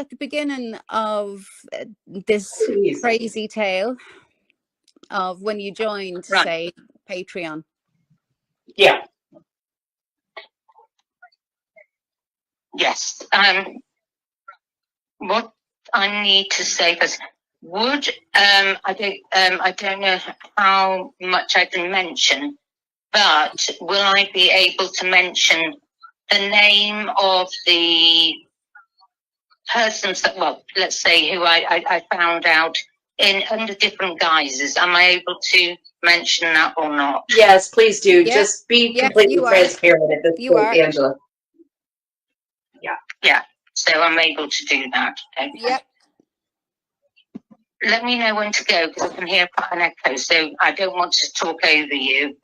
at the beginning of this Please. crazy tale of when you joined, Right. say, Patreon? Yeah. Yes. What I need to say is, I don't know how much I can mention, but will I be able to mention the name of the persons that, well, let's say who I found out in under different guises? Am I able to mention that or not? Yes, please do. Yeah. Just be Yeah, completely you are. transparent at this You point, are. Angela. Yeah. So I'm able to do that. Okay. Yep. Let me know when to go, because I can hear an echo. So I don't want to talk over you.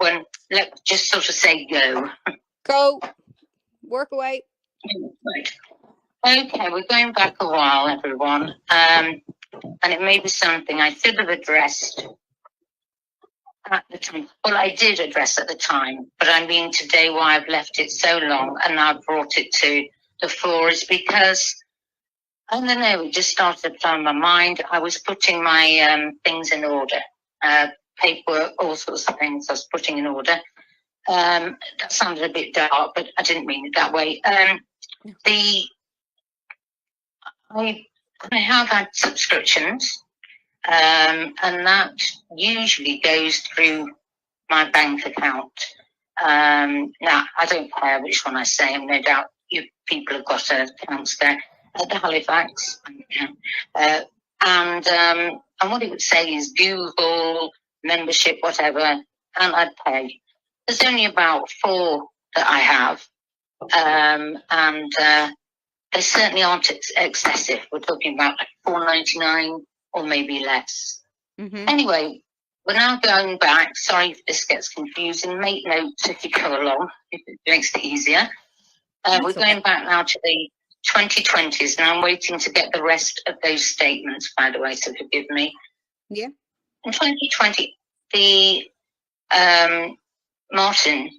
Let's just sort of say go. Go. Work away. Right. Okay, we're going back a while, everyone. And it may be something I should have addressed at the time. Well, I did address at the time, but I mean today why I've left it so long and I've brought it to the fore is because, I don't know, it just started to play in my mind. I was putting my things in order, paperwork, all sorts of things I was putting in order. That sounded a bit dark, but I didn't mean it that way. I have had subscriptions, and that usually goes through my bank account. Now, I don't care which one I say, and no doubt you people have got accounts there at the Halifax. And what it would say is Google, membership, whatever, and I'd pay. There's only about 4 that I have, and they certainly aren't excessive. We're talking about like $4.99 or maybe less. Mm-hmm. Anyway, we're now going back. Sorry if this gets confusing. Make notes if you go along. If it makes it easier. We're going back now to the 2020s, and I'm waiting to get the rest of those statements, by the way, so forgive me. Yeah. In 2020, the Martin,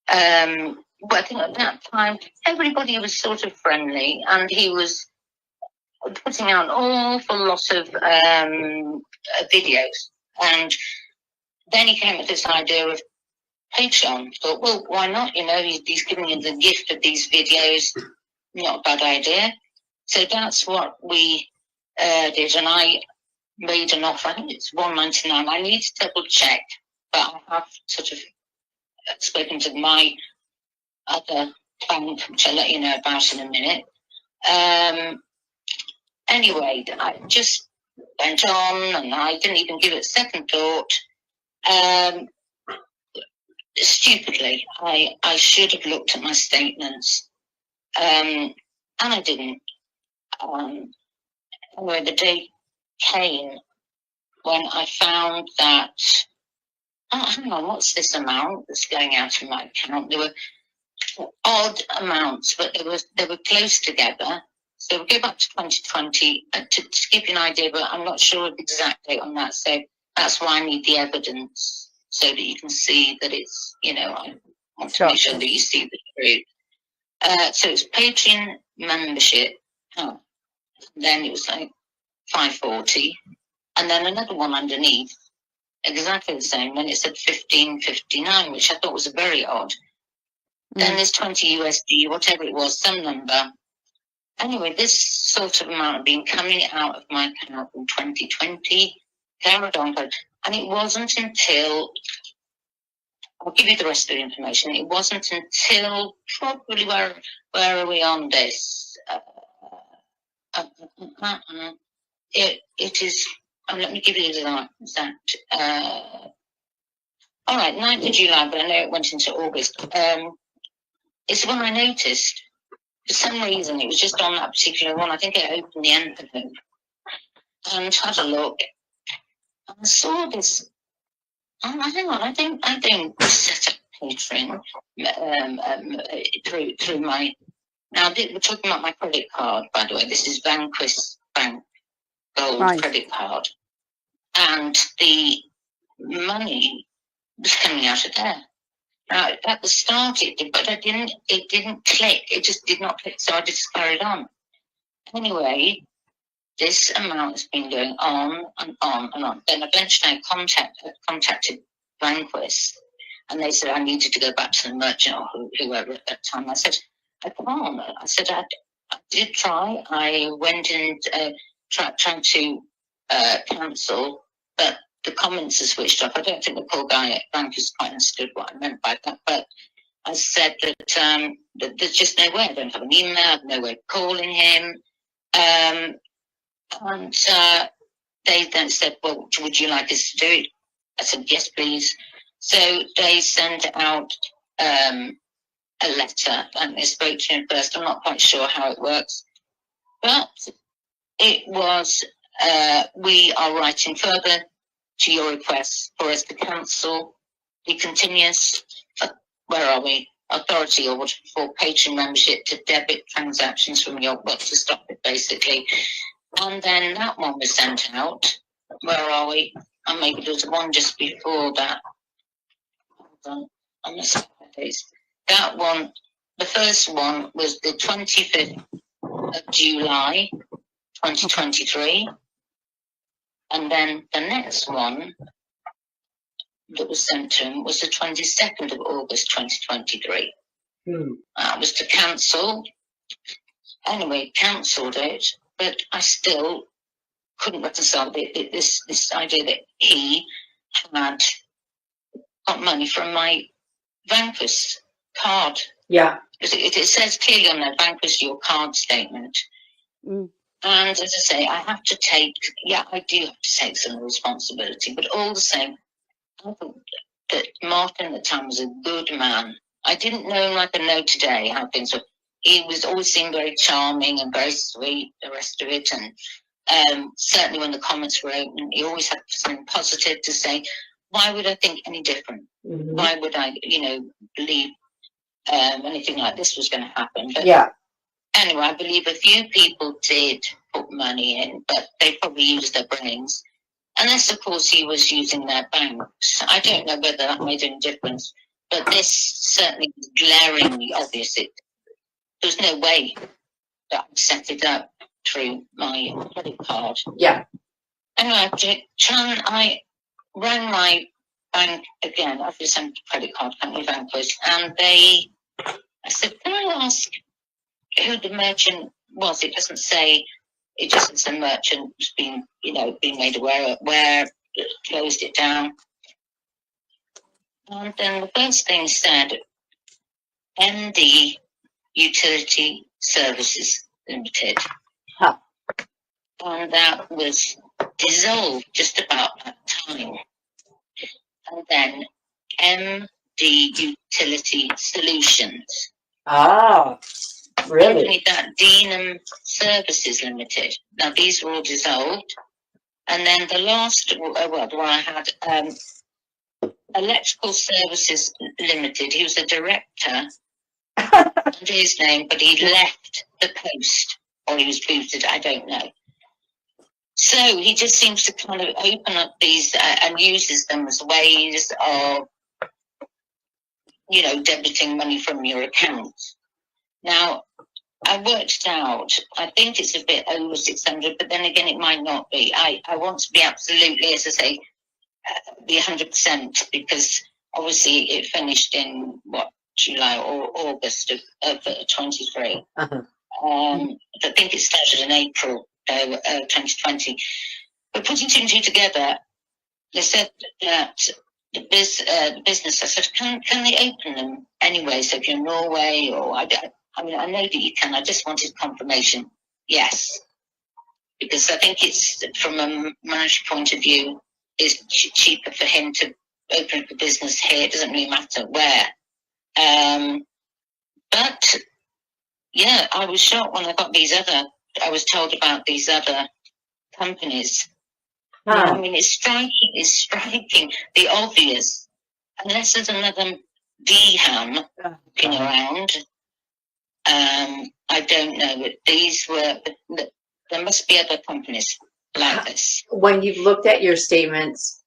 well, I think at that time, everybody was sort of friendly, and he was putting out an awful lot of videos. And then he came with this idea of Patreon. Thought, well, why not? You know, he's giving you the gift of these videos. Not a bad idea. So that's what we did, and I made an offer. I think it's $1.99. I need to double check, but I have sort of spoken to my other bank, which I'll let you know about in a minute. Anyway, I just went on, and I didn't even give it a second thought. Stupidly, I should have looked at my statements, and I didn't. Anyway, the day came when I found that, oh, hang on, what's this amount that's going out of my account? There were odd amounts, but they were close together. So we'll go back to 2020 to give you an idea, but I'm not sure of the exact date on that. So that's why I need the evidence, so that you can see that it's, you know, I want to make sure that you see the truth. So it's Patreon membership. Oh, then it was like $5.40, and then another one underneath, exactly the same. Then it said $15.59, which I thought was very odd. Then there's 20 USD, whatever it was, some number. Anyway, this sort of amount had been coming out of my account in 2020, carried on, and it wasn't until, I'll give you the rest of the information, it wasn't until probably, where are we on this? It is, let me give you the exact, all right, 9th of July, but I know it went into August. It's when I noticed, for some reason, it was just on that particular one. I think I opened the envelope and had a look, and I saw this. Oh, hang on, I don't set up Patreon through my. Now we're talking about my credit card, by the way. This is Vanquist Bank Gold credit card, and the money was coming out of there. Now, at the start it did, but it didn't click. It just did not click, so I just carried on. Anyway, this amount has been going on and on and on. Then eventually I contacted Vanquist, and they said I needed to go back to the merchant or whoever at that time. I said, I can't. I said, I did try. I went and tried to cancel, but the comments are switched off. I don't think the poor guy at Vanquist quite understood what I meant by that, but I said that there's just no way. I don't have an email, I have no way of calling him. And they then said, well, would you like us to do it? I said, yes, please. So they sent out a letter, and they spoke to him first. I'm not quite sure how it works, but it was, we are writing further to your request for us to cancel the continuous, where are we? Authority order for patron membership to debit transactions from your, well, to stop it basically. And then that one was sent out. Where are we? And maybe there was one just before that. Hold on the days. That one, the first one was the 25th of July, 2023. And then the next one that was sent to him was the 22nd of August 2023. That was to cancel. Anyway, cancelled it, but I still couldn't reconcile this idea that he had got money from my Vanquist card. Yeah. It says clearly on that Vanquist your card statement. And as I say, I have to take, I do have to take some responsibility, but all the same, I thought that Martin at the time was a good man. I didn't know him like I know today how things were. He was always seemed very charming and very sweet, the rest of it. And certainly when the comments were open, he always had something positive to say. Why would I think any different? Why would I, believe anything like this was going to happen? But anyway, I believe a few people did put money in, but they probably used their brains. Unless, of course, he was using their banks. I don't know whether that made any difference. But this certainly was glaringly obvious. There was no way that I'd set it up through my credit card. Yeah. Anyway, I rang my bank again. I've just sent a credit card company, Vanquist, and I said, can I ask who the merchant was? It doesn't say. It just says the merchant was being made aware of where it closed it down. And then the first thing said, MD Utility Services Limited. Huh. And that was dissolved just about that time. And then MD Utility Solutions. Ah, really? That Deehan Services Limited. Now these were all dissolved. And then the last, the one I had, Electrical Services Limited. He was a director under his name, but he left the post, or he was booted, I don't know. So he just seems to kind of open up these and uses them as ways of, debiting money from your account. Now, I worked out, I think it's a bit over 600, but then again, it might not be. I want to be absolutely, as I say, be 100%, because obviously it finished in July or August of 23. I think it started in April 2020. But putting two and two together, they said that the business, I said, can they open them anyway? So if you're in Norway, or I know that you can. I just wanted confirmation. Yes, because I think it's from a monetary point of view, it's cheaper for him to open up a business here. It doesn't really matter where. But yeah, I was shocked when I was told about these other companies. I mean, it's striking the obvious. Unless there's another Deehan looking around, I don't know. But these were, there must be other companies like this. When you've looked at your statements,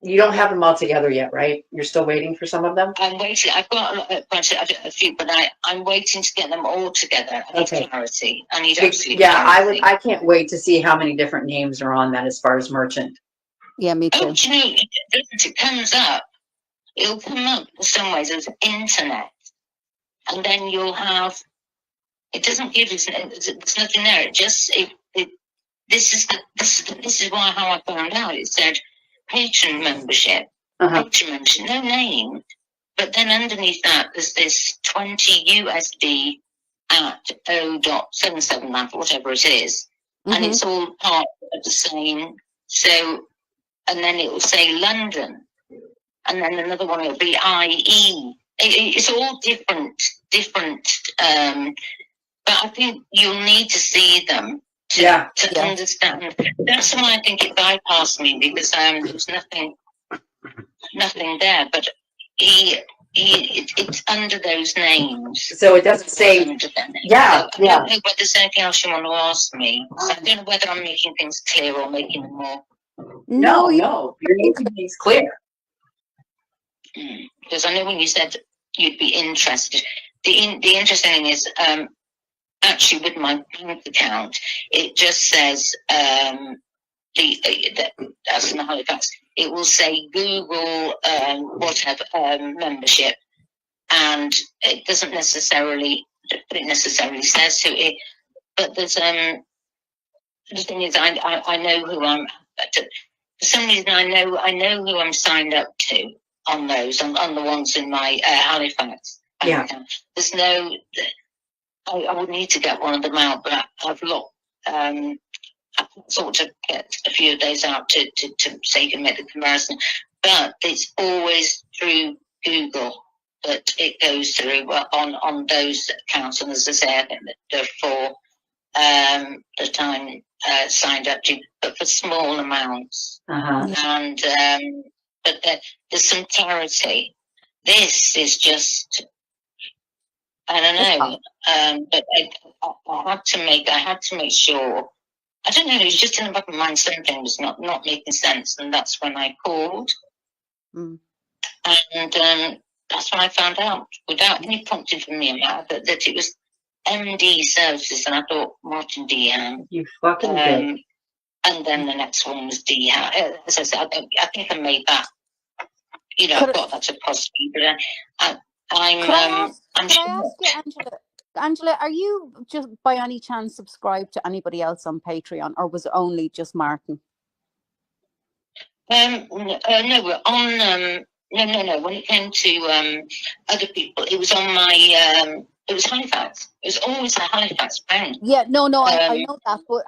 You don't have them all together yet, right? You're still waiting for some of them? I'm waiting. I've got a few, but I'm waiting to get them all together. I need clarity. I need absolute clarity. I can't wait to see how many different names are on that as far as merchant. Yeah, me too. Oh, do you know, it comes up. It'll come up in some ways as internet. And then you'll have, it doesn't give you, there's nothing there. It just, this is why how I found out. It said patron membership, patron membership, no name. But then underneath that, there's this 20 USD at 0.77, whatever it is. And it's all part of the same. So, and then it will say London. And then another one will be IE. It's all different. But I think you'll need to see them to understand. That's why I think it bypassed me, because there's nothing there. But it's under those names. So it doesn't say. So I don't know whether there's anything else you want to ask me. I don't know whether I'm making things clear or making them more. No, you're making things clear. Because I know when you said you'd be interested, the interesting thing is actually with my bank account, it just says that's in Halifax. It will say Google whatever membership, and it doesn't necessarily says to it. But there's the thing is, I know who I'm. For some reason, I know who I'm signed up to on those, on the ones in my Halifax. There's no. I would need to get one of them out, but I've looked. I sort of get a few days out to so you can make the comparison. But it's always through Google that it goes through on those accounts. And as I say, I think that there are 4 that I'm signed up to, but for small amounts. And but there's some clarity. This is just, I don't know. But I had to make sure. I don't know. It was just in the back of my mind, something was not making sense, and that's when I called. And that's when I found out, without any prompting from me, that it was MD Services, and I thought Martin Deehan. You fucking did. And then the next one was Deehan. As I said, I think I made that. You know, I've got that to possibly, but I'm I ask you, Angela, are you just by any chance subscribed to anybody else on Patreon, or was it only just Martin? No, we're on. No. When it came to other people, it was on my. It was Halifax. It was always a Halifax bank. Yeah, no, I know that. But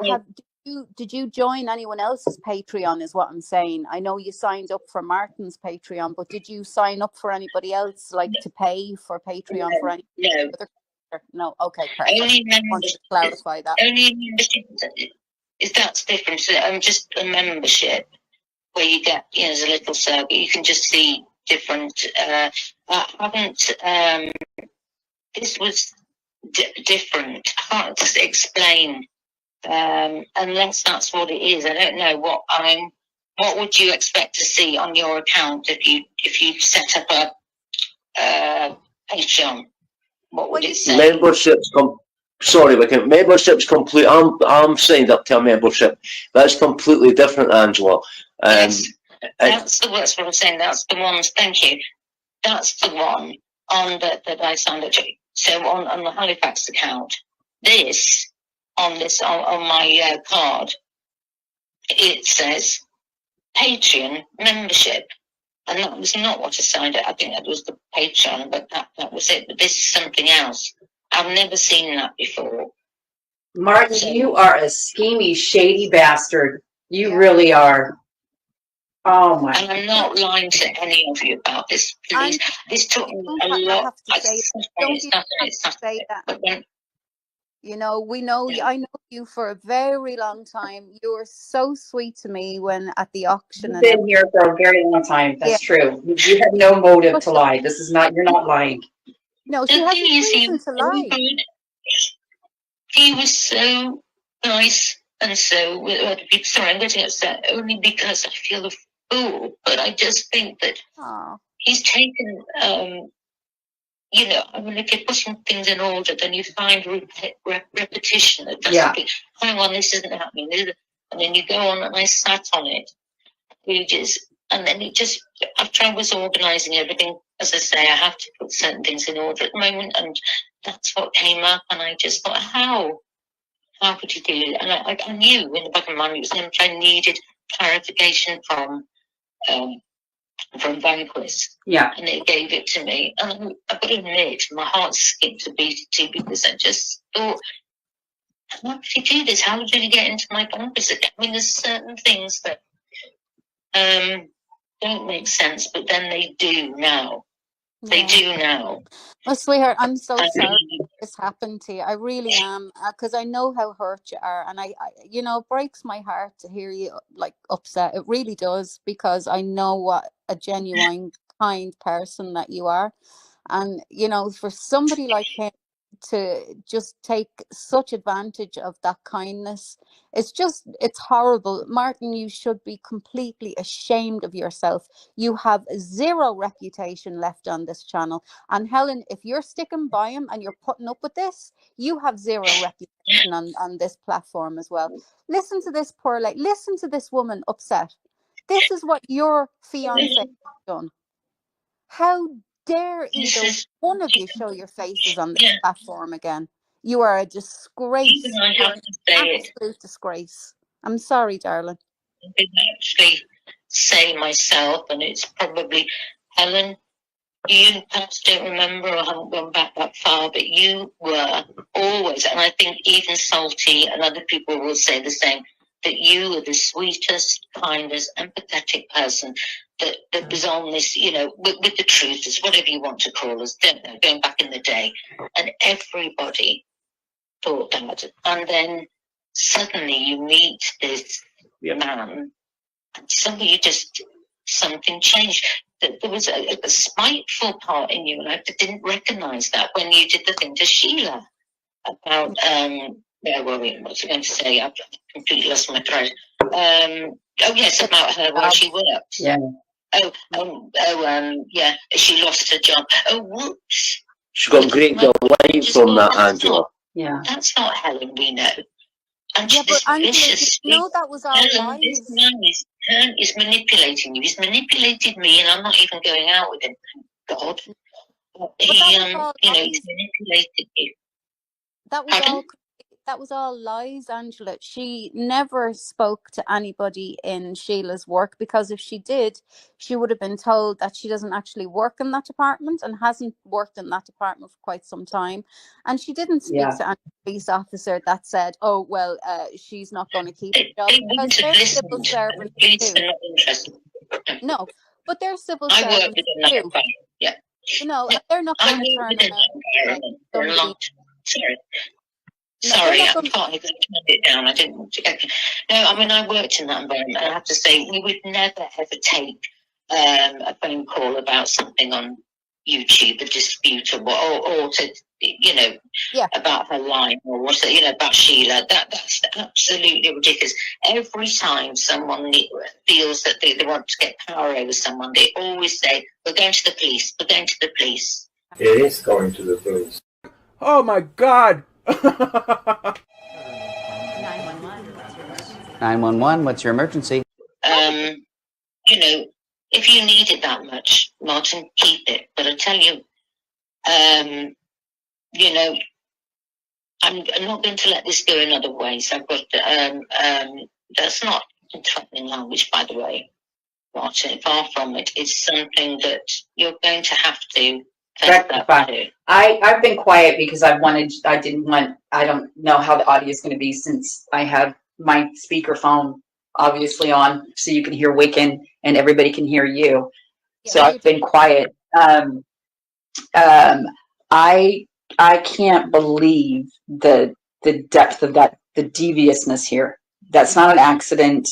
did you join anyone else's Patreon? Is what I'm saying. I know you signed up for Martin's Patreon, but did you sign up for anybody else, like to pay for Patreon for any? No. Okay, perfect. Only I wanted to clarify that. Only membership is that's different. So just a membership where you get, there's a little circle. You can just see different. I haven't. This was different. I can't explain unless that's what it is. I don't know what What would you expect to see on your account if you set up a Patreon? What would it say? Membership's complete. I'm signed up to a membership. That's completely different, Angela. Yes, that's what I'm saying. That's the ones. Thank you. That's the one on that I signed up to. So on the Halifax account, on my card, it says Patreon membership. And that was not what I signed up. I think that was the Patreon, but that was it. But this is something else. I've never seen that before. Martin, you are a schemy, shady bastard. You really are. Oh my! And I'm not lying to any of you about this. Please, this took me a lot. You know, we know. I know you for a very long time. You were so sweet to me when at the auction. You've been here for a very long time. That's true. You have no motive to lie. This is not. You're not lying. No, she has no reason to lie. He was so nice and so. Sorry, I'm getting upset only because I feel fool, but I just think that Oh, he's taken, you know, I mean, if you're putting things in order, then you find repetition that doesn't hang on, this isn't happening. And then you go on, and I sat on it pages, and then it just, after I was organising everything, as I say, I have to put certain things in order at the moment, and that's what came up, and I just thought, how could you do it? And I knew in the back of my mind it was something I needed clarification from Vanquist. Yeah. And they gave it to me. And I've got to admit, my heart skipped a beat too, because I just thought, how did he do this? How did he get into my Vanquist? I mean, there's certain things that don't make sense, but then they do now. They do now. Well, sweetheart, I'm so sorry this happened to you. I really am, because I know how hurt you are, and I, you know, it breaks my heart to hear you like upset. It really does, because I know what a genuine, kind person that you are, and you know, for somebody like him to just take such advantage of that kindness, it's horrible. Martin, you should be completely ashamed of yourself. You have zero reputation left on this channel, and Helen, if you're sticking by him and you're putting up with this, you have zero reputation on this platform as well. Listen to this poor lady, listen to this woman upset. This is what your fiance has done. How dare either one of you show your faces on this platform again? You are a disgrace. You're an absolute disgrace. I'm sorry, darling. I didn't actually say myself, and it's probably Helen. You perhaps don't remember or haven't gone back that far, but you were always, and I think even Salty and other people will say the same, that you were the sweetest, kindest, empathetic person that was on this, you know, with the truthers, whatever you want to call us, don't know, going back in the day. And everybody thought that. And then suddenly you meet this man, and suddenly something changed. There was a spiteful part in you, and I didn't recognise that when you did the thing to Sheila about, what was I going to say? I've completely lost my thread. About her where she worked. Yeah. She lost her job. Oh, whoops. She got great delight from that, Angela. Yeah. That's not Helen we know. And Yeah, but Angela, vicious, you know that was all lies. This man is manipulating you. He's manipulated me, and I'm not even going out with him. Thank God. He's manipulated you. That was all lies, Angela. She never spoke to anybody in Sheila's work, because if she did, she would have been told that she doesn't actually work in that department and hasn't worked in that department for quite some time. And she didn't speak to any police officer that said, "Oh, well, she's not going to keep her job," because they're civil servants too. No, but they're civil servants too. Yeah. You know, they're not going to turn around. Sorry, I thought I could turn it down. I didn't want to. No, I mean, I worked in that environment. I have to say, we would never ever take a phone call about something on YouTube, a dispute, or to, you know, about her line or what, you know, about Sheila. That's absolutely ridiculous. Every time someone feels that they want to get power over someone, they always say, "We're going to the police. We're going to the police." It is going to the police. Oh my God! 911, what's your emergency? You know, if you need it that much, Martin, keep it. But I tell you, you know, I'm not going to let this go in other ways. I've got, that's not threatening language, by the way, Martin, far from it. It's something that you're going to have to rectify. I've been quiet because I don't know how the audio is going to be, since I have my speakerphone obviously on, so you can hear Wiccan and everybody can hear you. So I've been quiet. I can't believe the depth of that, the deviousness here. That's not an accident.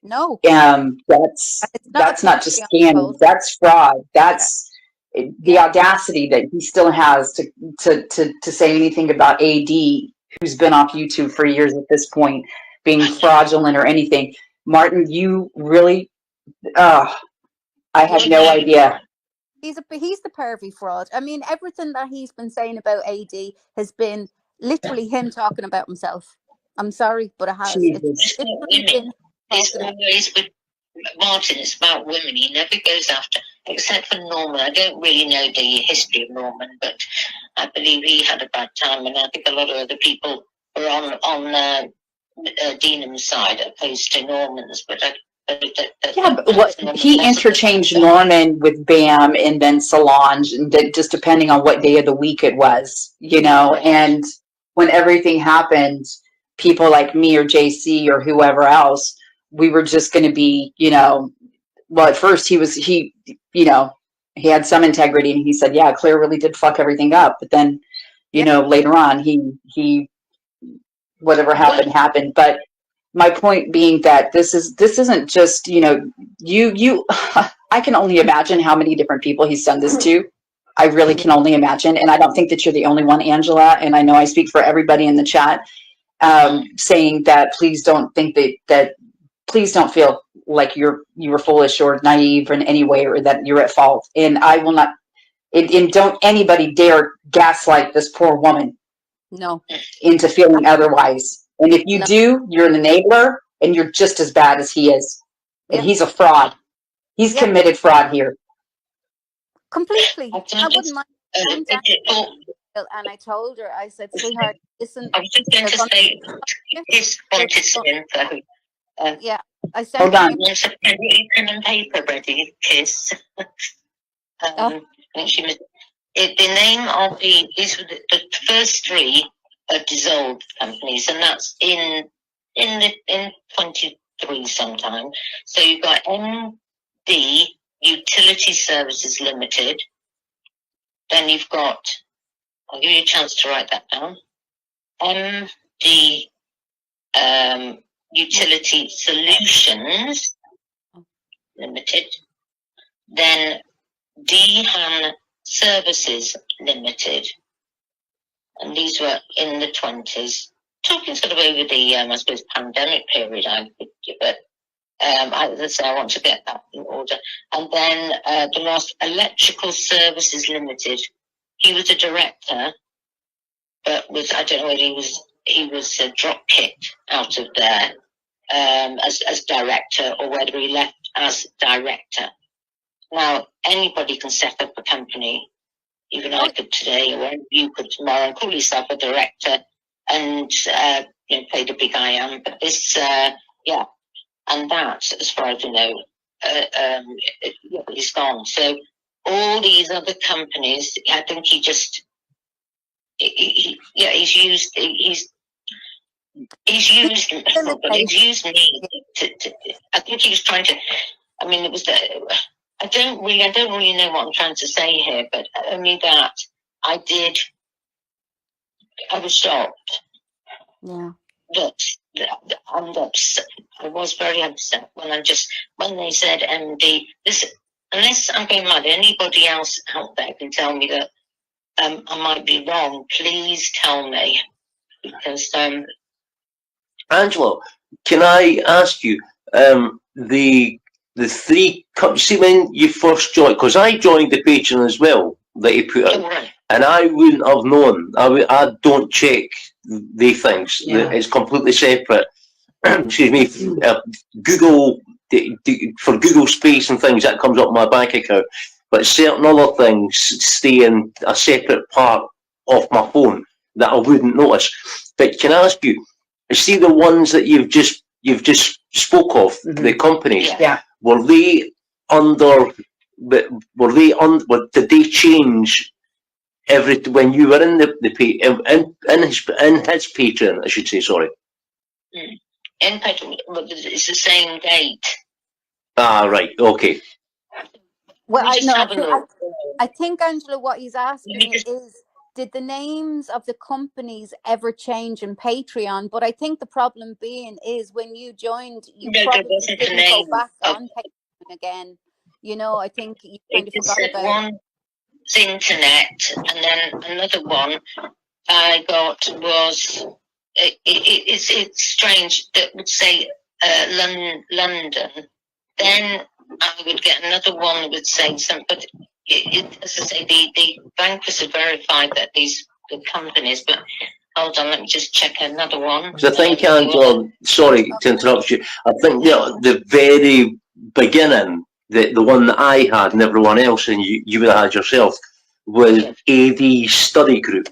No. That's not just scamming. That's fraud. That's the audacity that he still has to say anything about AD, who's been off YouTube for years at this point, being fraudulent or anything. Martin, you really I had no idea. He's the pervy fraud. I mean, everything that he's been saying about AD has been literally him talking about himself. I'm sorry, but it has. Jesus. It's not women. It's always with Martin, it's about women. He never goes after, except for Norman. I don't really know the history of Norman, but I believe he had a bad time, and I think a lot of other people were on Deehan's side opposed to Norman's, but he interchanged Norman with Bam and then Solange, and just depending on what day of the week it was, you know. And when everything happened, people like me or JC or whoever else, we were just going to be, you know. Well, at first he had some integrity, and he said, "Yeah, Claire really did fuck everything up." But then, you know, later on, he whatever happened. But my point being that this isn't just, you know, you I can only imagine how many different people he's done this to. I really can only imagine, and I don't think that you're the only one, Angela. And I know I speak for everybody in the chat, saying that please don't think that please don't feel like you were foolish or naive in any way, or that you're at fault. And I will not. And don't anybody dare gaslight this poor woman into feeling otherwise. And if you do, you're an enabler, and you're just as bad as he is. And he's a fraud. He's committed fraud here. Completely. I wouldn't mind. And I told her, I said, sweetheart, listen. I was just going to say, his wanted some info. Yeah, I sent hold on. Pen and paper ready, Kiss. The name of the first three are dissolved companies, and that's in 23 sometime. So you've got MD Utility Services Limited. Then you've got, I'll give you a chance to write that down. MD Utility Solutions Limited. Then Deehan Services Limited, and these were in the 20s, talking sort of over the I suppose pandemic period. But as I say, I want to get that in order. And then the last, Electrical Services Limited. He was a director, but I don't know whether he was drop kicked out of there as director, or whether he left as director. Now, anybody can set up a company, even I could today, or you could tomorrow, and call yourself a director and play the big I am. But this, and that, as far as you know, he's gone. So all these other companies, I think he's used me to I think he was trying to. I mean, it was I don't really know what I'm trying to say here, but only that I was shocked. Yeah. And upset. I was very upset when they said MD. Unless I'm being mad, anybody else out there can tell me that I might be wrong. Please tell me, because Angela, can I ask you the three? See, when you first joined, because I joined the Patreon as well that he put in, and I wouldn't have known. I don't check the things. Yeah. It's completely separate. Excuse me. Google for Google Space and things that comes up my bank account, but certain other things stay in a separate part of my phone that I wouldn't notice. But can I ask you? See the ones that you've just spoke of, the companies. Yeah. Were they under? Did they change when you were in in his Patreon? I should say, sorry. In Patreon, it's the same date. Ah, right. Okay. Well, I think Angela, what he's asking is, did the names of the companies ever change in Patreon? But I think the problem being is when you joined, you probably didn't go back on Patreon again. You know, I think you kind of forgot about one internet, and then another one I got was it's strange that would say London. Then I would get another one that would say something. But as I say, the bankers have verified that the companies. But hold on, let me just check another one. Because I think, Angela, sorry to interrupt you. I think the very beginning, the one that I had and everyone else, and you would have had yourself, was AD Study Group.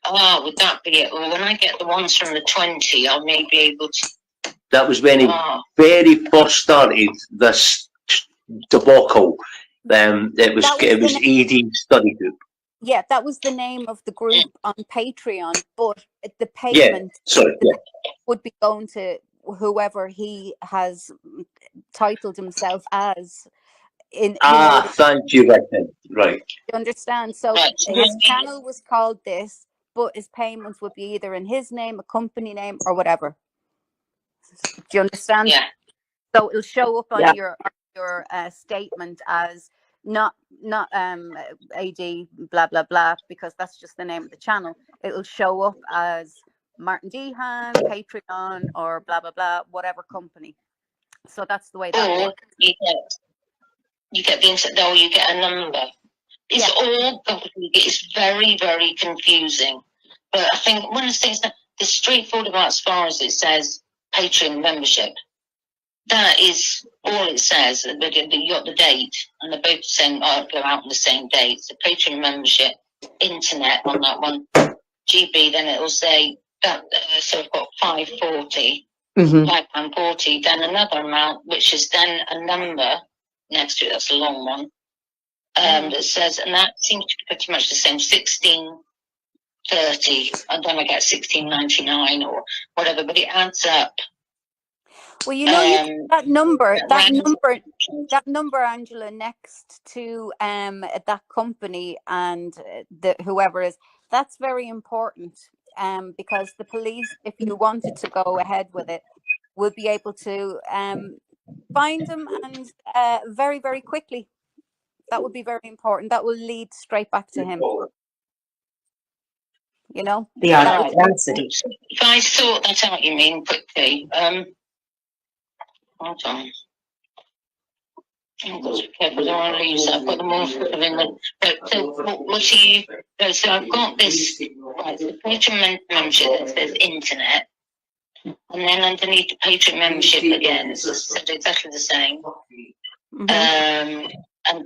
Oh, would that be it? Well, when I get the ones from the 20, I may be able to. That was when he very first started this debacle. It was AD Study Group. Yeah, that was the name of the group on Patreon, but the payment would be going to whoever he has titled himself as. Thank you, right. You understand? So his channel was called this, but his payments would be either in his name, a company name, or whatever. Do you understand? Yeah. So it'll show up on your statement as not AD blah blah blah, because that's just the name of the channel. It'll show up as Martin Deehan, Patreon, or blah blah blah, whatever company. So that's the way that works. You get you get a number. It's all it's very, very confusing. But I think one of the things that is straightforward about as far as it says Patreon membership. That is all it says. You got the date, and they're both saying go out on the same date. The Patreon membership, internet on that one, GB. Then it'll say that. So I've got £5.40, £5.40. Then another amount, which is then a number next to it. That's a long one. That says, and that seems to be pretty much the same. 16.30, and then I get 16.99 or whatever. But it adds up. Well, you know, that number, Angela, next to that company and whoever is, that's very important. Because the police, if you wanted to go ahead with it, would be able to find him and very, very quickly. That would be very important. That will lead straight back to him. You know, the audacity. If I sort that out, you mean quickly? Hold on. I've got to be careful. I don't want to lose that. I've got them all sort of in the. So I've got this. Right, the Patreon membership that says internet, and then underneath the Patreon membership again, it's said exactly the same. And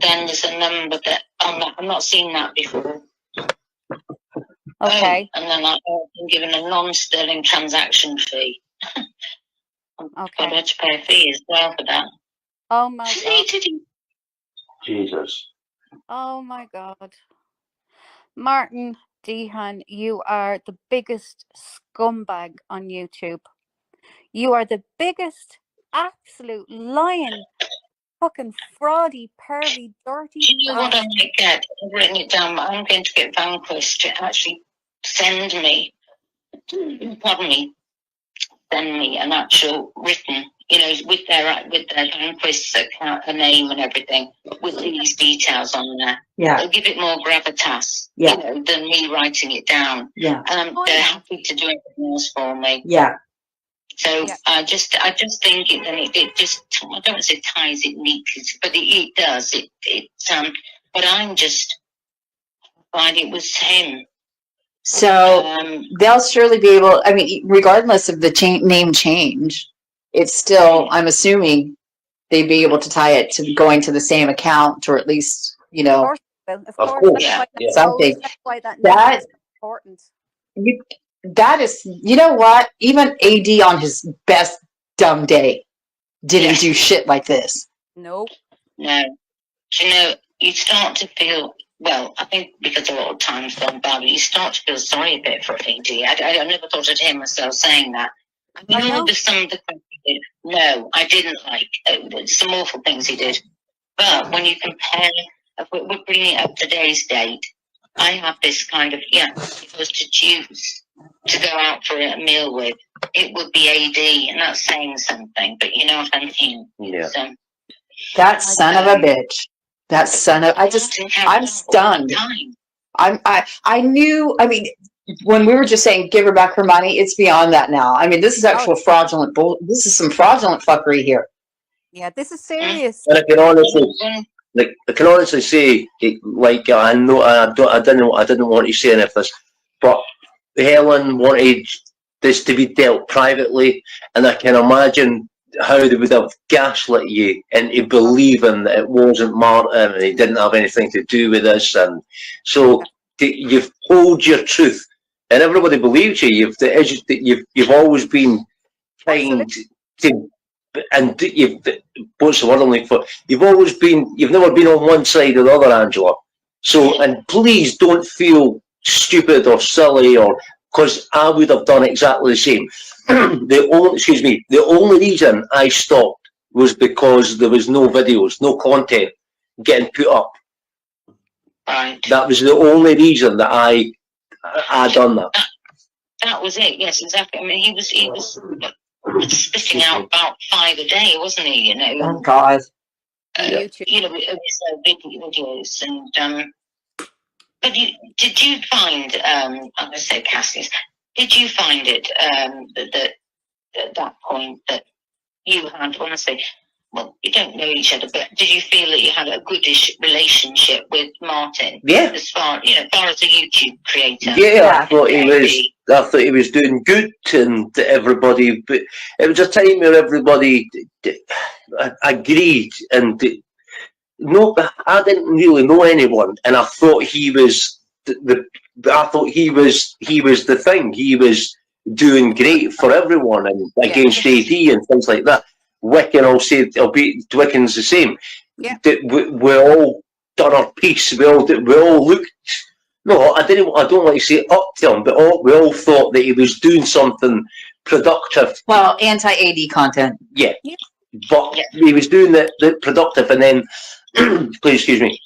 then there's a number that I'm not seeing that before. Okay. And then I've been given a non-sterling transaction fee. Okay. I had to pay a fee as well for that. Oh my God. Jesus. Oh my God. Martin Deehan, you are the biggest scumbag on YouTube. You are the biggest absolute lying, fucking fraudy, pervy, dirty. You know what I might get? I've written it down, but I'm going to get Vanquish to actually send me an actual written, with their Vanquist's account, a name and everything, with these details on there. Yeah. It'll give it more gravitas, than me writing it down. Yeah. And they're happy to do everything else for me. Yeah. So I just think it just, I don't want to say ties it neatly, but it does. But I'm just glad it was him. So they'll surely be able, I mean, regardless of the name change, it's still, I'm assuming they'd be able to tie it to going to the same account, or at least, Of course. Something. That's why that is important. That is, you know what? Even AD on his best dumb day didn't do shit like this. Nope. No. You start to feel, well, I think because a lot of times gone bad, but you start to feel sorry a bit for AD. I never thought of him myself saying that. I know there's some of the things he did. No, I didn't like. Some awful things he did. But when you compare, we're bringing it up to today's date, I have this kind of, if I was to choose to go out for a meal with, it would be AD, and that's saying something, but you know what I mean? Yeah. So, that son of a bitch. That son of, I'm stunned. I knew, when we were just saying give her back her money, it's beyond that now. I mean, this is actual fraudulent this is some fraudulent fuckery here. Yeah, this is serious. And I can honestly say, I know I didn't want to say any of this, but Helen wanted this to be dealt privately, and I can imagine how they would have gaslit you into believing that it wasn't Martin and he didn't have anything to do with this, and so you've told your truth, and everybody believes you. You've always been kind to, and what's the word I'm looking for? You've never been on one side or the other, Angela. So, and please don't feel stupid or silly, or because I would have done exactly the same. The only reason I stopped was because there was no videos, no content getting put up. Right. That was the only reason that I done that. That was it. Yes, exactly. I mean, he was spitting out about 5 a day, wasn't he? You know. Oh God. You know, it was videos, and but did you find? I'm going to say Cassie's. Did you find it that at that point that you had, honestly, well, you don't know each other, but did you feel that you had a goodish relationship with Martin? Yeah. As far as a YouTube creator. Yeah, I thought he was doing good, and everybody. But it was a time where everybody agreed, and no, I didn't really know anyone, and I thought he was the thing. He was doing great for everyone, and against AD and things like that. Wiccan, I'll say, Wiccan's the same. Yeah, we all done our piece. We all looked. No, I don't want to say up to him, but we all thought that he was doing something productive. Well, anti-AD content. Yeah. But he was doing the productive, and then, please excuse me,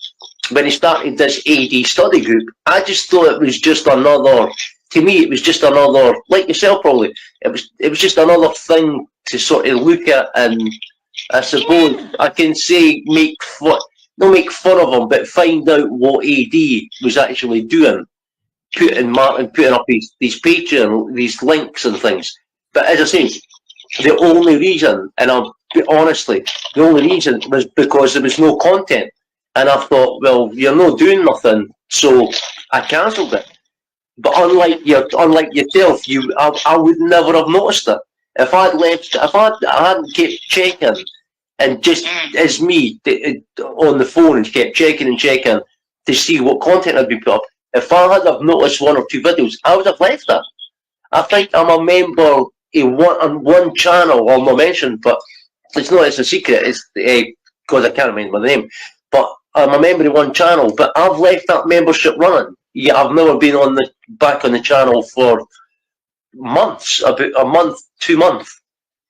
when he started this AD study group, I just thought it was just another. To me, it was just another, like yourself probably. It was just another thing to sort of look at, and I suppose I can say make fun of him, but find out what AD was actually doing, putting up these Patreon, these links and things. But as I say, the only reason, and honestly, the only reason was because there was no content, and I thought, well, you're not doing nothing, so I cancelled it. But unlike yourself, I would never have noticed it if I hadn't kept checking, and just as me on the phone and kept checking and checking to see what content had been put up. If I had have noticed 1 or 2 videos, I would have left that. I think I'm a member on one channel, I'll not mention, but it's a secret. It's because I can't remember the name. But I'm a member of one channel, but I've left that membership running. Yeah, I've never been back on the channel for months, about a month, 2 months.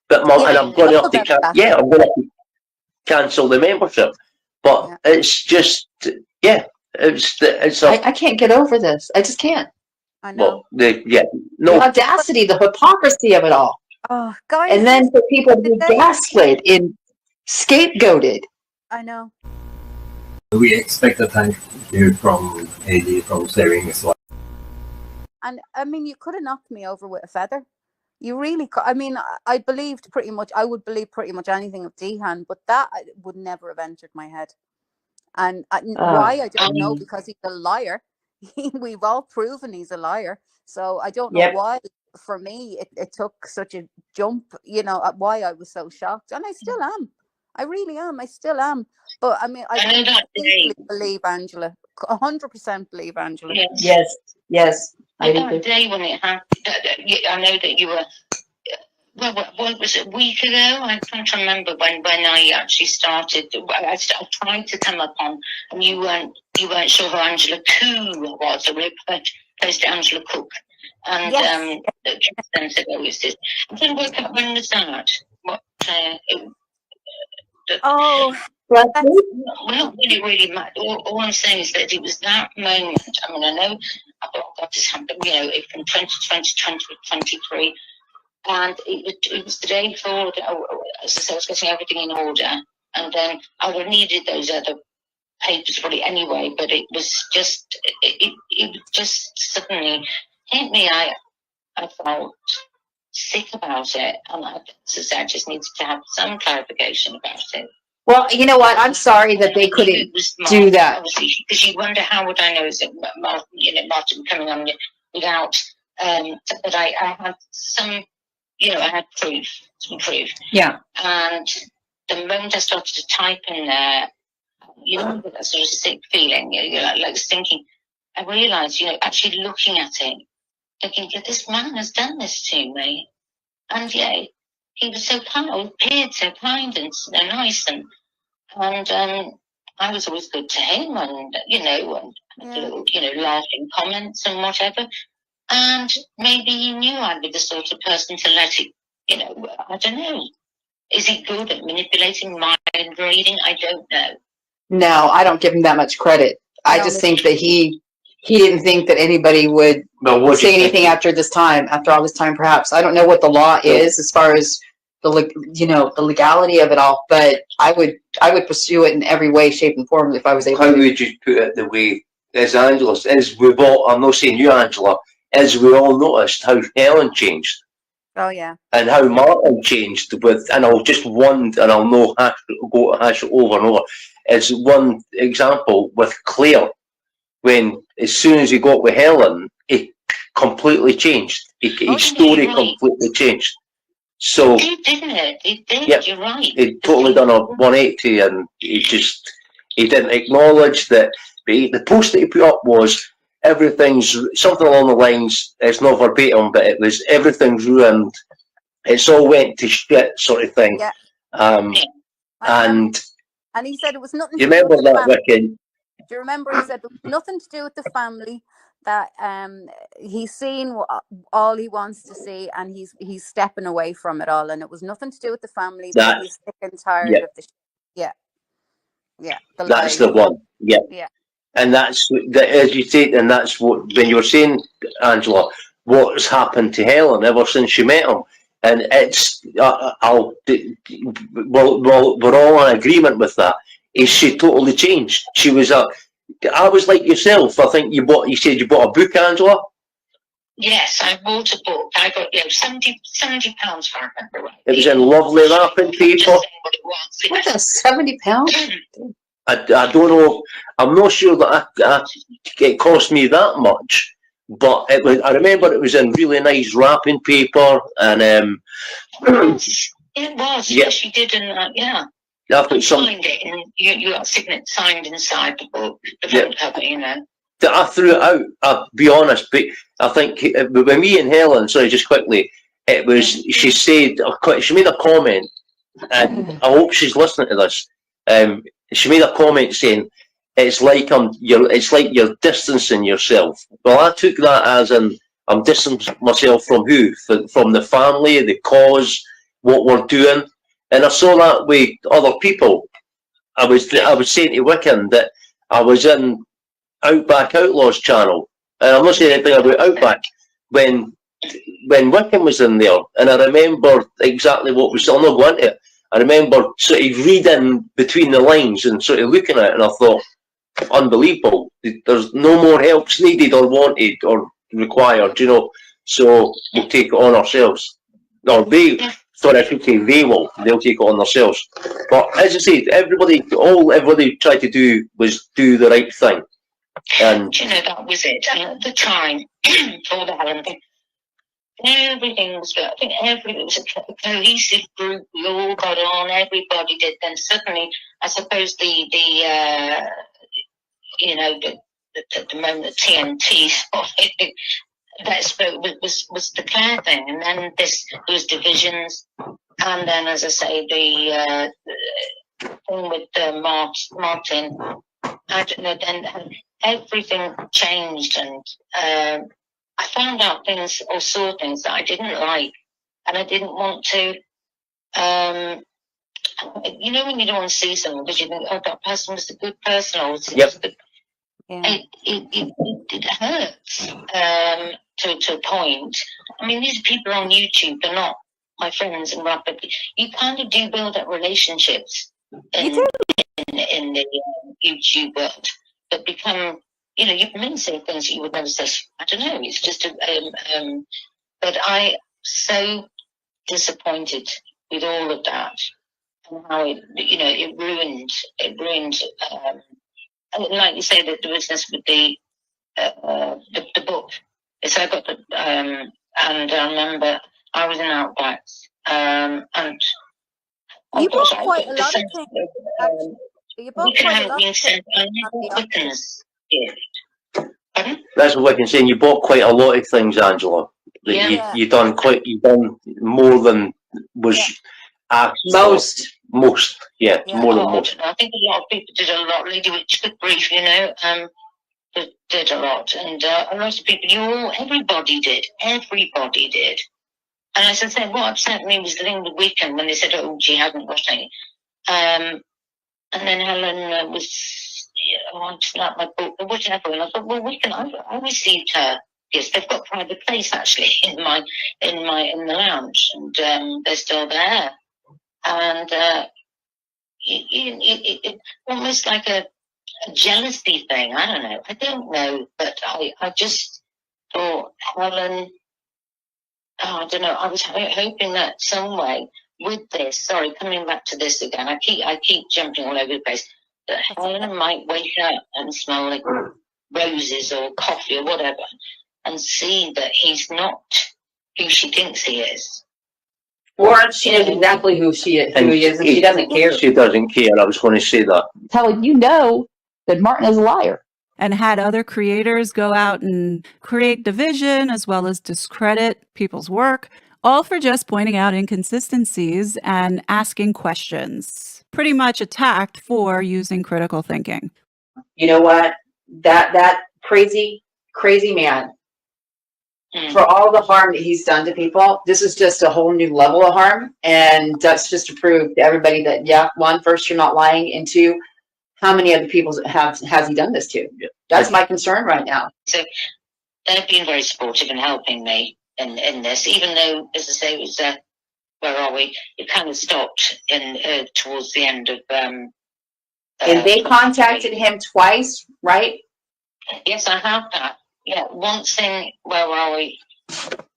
But and I'm going to have to cancel the membership. But it's just, I can't get over this. I just can't. I know. The audacity, the hypocrisy of it all. Oh, guys. And then for people to be gaslit and scapegoated. I know. We expect a thank you from AD from saving his life. And I mean, you could have knocked me over with a feather. You really could. I mean, I would believe pretty much anything of Deehan, but that would never have entered my head. And why, I don't know, because he's a liar. We've all proven he's a liar. So I don't know why, for me, it took such a jump, why I was so shocked. And I still am. I really am. I still am. But I mean, I completely believe Angela. 100% believe Angela. Yes. That day when it happened, I know that you were. Well, what was it, a week ago? I'm trying to remember when I actually started. I tried to come up on, and you weren't sure who Angela Koo was. So we posted Angela Cook, and Kristen said, "Oh, it's this." I didn't work out when was that. What? Well, not really mad. All I'm saying is that it was that moment. I mean, I know I've this happened, from 2020 to 2023. And it was the day before, as I said, I was getting everything in order. And then I would have needed those other papers for it anyway, but it was just, it just suddenly hit me. I felt sick about it, and I just needs to have some clarification about it. Well, you know what? I'm sorry that they couldn't do that. Because you wonder, how would I know? Is it Martin coming on without? But I had some, I had some proof. Yeah. And the moment I started to type in there, that sort of sick feeling, like thinking, I realised, actually looking at it, thinking, this man has done this to me, and yet he was so kind, appeared so kind and so nice, and I was always good to him, and little, laughing comments and whatever. And maybe he knew I'd be the sort of person to let it, I don't know. Is he good at manipulating mind reading? I don't know. No, I don't give him that much credit. I just think that he didn't think that anybody would say anything after all this time, perhaps. I don't know what the law is as far as the legality of it all, but I would pursue it in every way, shape, and form if I was able to. How would you put it the way, as Angela, I'm not saying you, Angela, as we all noticed how Helen changed. Oh yeah. And how Martin changed and I'll just go hash it over and over. As one example with Claire, when as soon as he got with Helen, it completely changed. His story completely changed. So it did, didn't it? It did. Yep, you're right. He'd totally done a 180, and he didn't acknowledge that. The post that he put up was everything's something along the lines. It's not verbatim, but it was everything's ruined. It's all went to shit, sort of thing. Yeah. And he said it was nothing. You remember that, Vicky? Do you remember he said it was nothing to do with the family? That he's seen all he wants to see, and he's stepping away from it all, and it was nothing to do with the family. But he's sick and tired of the that's the one. Yeah. And that's as you say, and that's what when you were saying, Angela, what's happened to Helen ever since she met him, and it's we're all in agreement with that. Is she totally changed? She was I was like yourself. I think you said you bought a book, Angela? Yes, I bought a book. I got £70 if I remember right. It was in lovely wrapping paper. What's £70? I don't know. I'm not sure that it cost me that much, but it was. I remember it was in really nice wrapping paper, and it was. Yes, you did, and yeah. I signed it, and you got a signature signed inside the book, the front cover, I threw it out. I'll be honest, but I think with me and Helen, sorry, just quickly, it was. She said she made a comment, and I hope she's listening to this. She made a comment saying, "It's like you're distancing yourself." Well, I took that as I'm distancing myself from who? From the family, the cause, what we're doing. And I saw that with other people. I was saying to Wiccan that I was in Outback Outlaws channel, and I'm not saying anything about Outback when Wiccan was in there, and I remember exactly what was. I'm not going to it. I remember sort of reading between the lines and sort of looking at it, and I thought, unbelievable. There's no more helps needed or wanted or required, So we'll take it on ourselves. Or they. Sorry, I should say they'll take it on themselves. But as I said, everybody tried to do was do the right thing. And that was it. And at the time, for the Helen thing, everything was good. I think everything was a cohesive group. We all got on. Everybody did. Then suddenly, I suppose the moment that TNT was the Claire thing, and then there was divisions, and then, as I say, the thing with Martin. I don't know. Then everything changed, and I found out things or saw things that I didn't like, and I didn't want to. When you don't want to see someone because you think, oh, that person was a good person, or it hurts to a point. I mean, these people on YouTube are not my friends and what, but you kind of do build up relationships in the YouTube world that become, you may say things that you would never say. I don't know. It's just but so disappointed with all of that, and how it ruined, like you say, the business with the book. So I got and I remember I was in Outbacks, and You bought quite a lot of things. Actually, you bought quite a lot of things. That's what I can say. You bought quite a lot of things, Angela. That you done more than was asked. Most, yeah, more than most. I think a lot of people did a lot. Lady Witchford Brief, did a lot, and a lot of people, everybody did. And as I said, what upset me was the thing with Weekend when they said, "Oh, she hadn't got any." And then Helen was, I want to like my book, or whatever. And I thought, well, Weekend, I received her. Yes, they've got private place actually in the lounge, and they're still there. And it almost like a jealousy thing. I don't know, but I just thought Helen. I don't know. I was hoping that some way with this. Sorry, coming back to this again. I keep jumping all over the place. That Helen might wake up and smell like roses or coffee or whatever, and see that he's not who she thinks he is. Or she knows exactly who he is, and she doesn't care. She doesn't care. I was going to say that. Telling that Martin is a liar. And had other creators go out and create division as well as discredit people's work, all for just pointing out inconsistencies and asking questions. Pretty much attacked for using critical thinking. You know what? That crazy man, for all the harm that he's done to people, this is just a whole new level of harm. And that's just to prove to everybody that, one, first, you're not lying, and two, how many other people has he done this to? That's my concern right now. So they've been very supportive in helping me in this, even though, as I say, it was, where are we? It kind of stopped towards the end of... and they contacted him twice, right? Yes, I have that. Yeah, once in, where are we?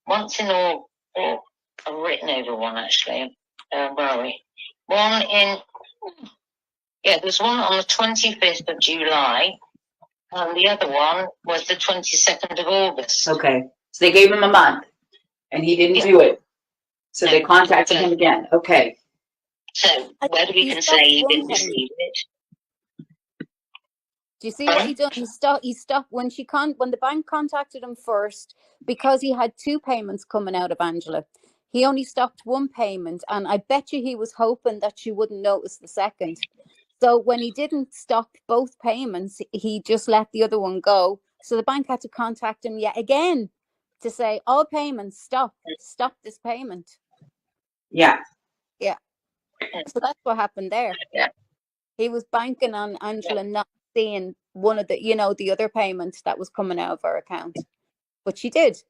Once in all I've written over one, actually. Where are we? One in... Yeah, there's one on the 25th of July, and the other one was the 22nd of August. Okay. So they gave him a month, and he didn't do it. So they contacted him again. Okay. So whether we can say he didn't receive it. Do you see what he done? He stopped when the bank contacted him first, because he had two payments coming out of Angela. He only stopped one payment, and I bet you he was hoping that she wouldn't notice the second. So when he didn't stop both payments, he just let the other one go. So the bank had to contact him yet again to say, all payments, stop this payment. Yeah. Yeah. So that's what happened there. Yeah. He was banking on Angela not seeing one of the, the other payments that was coming out of her account. But she did.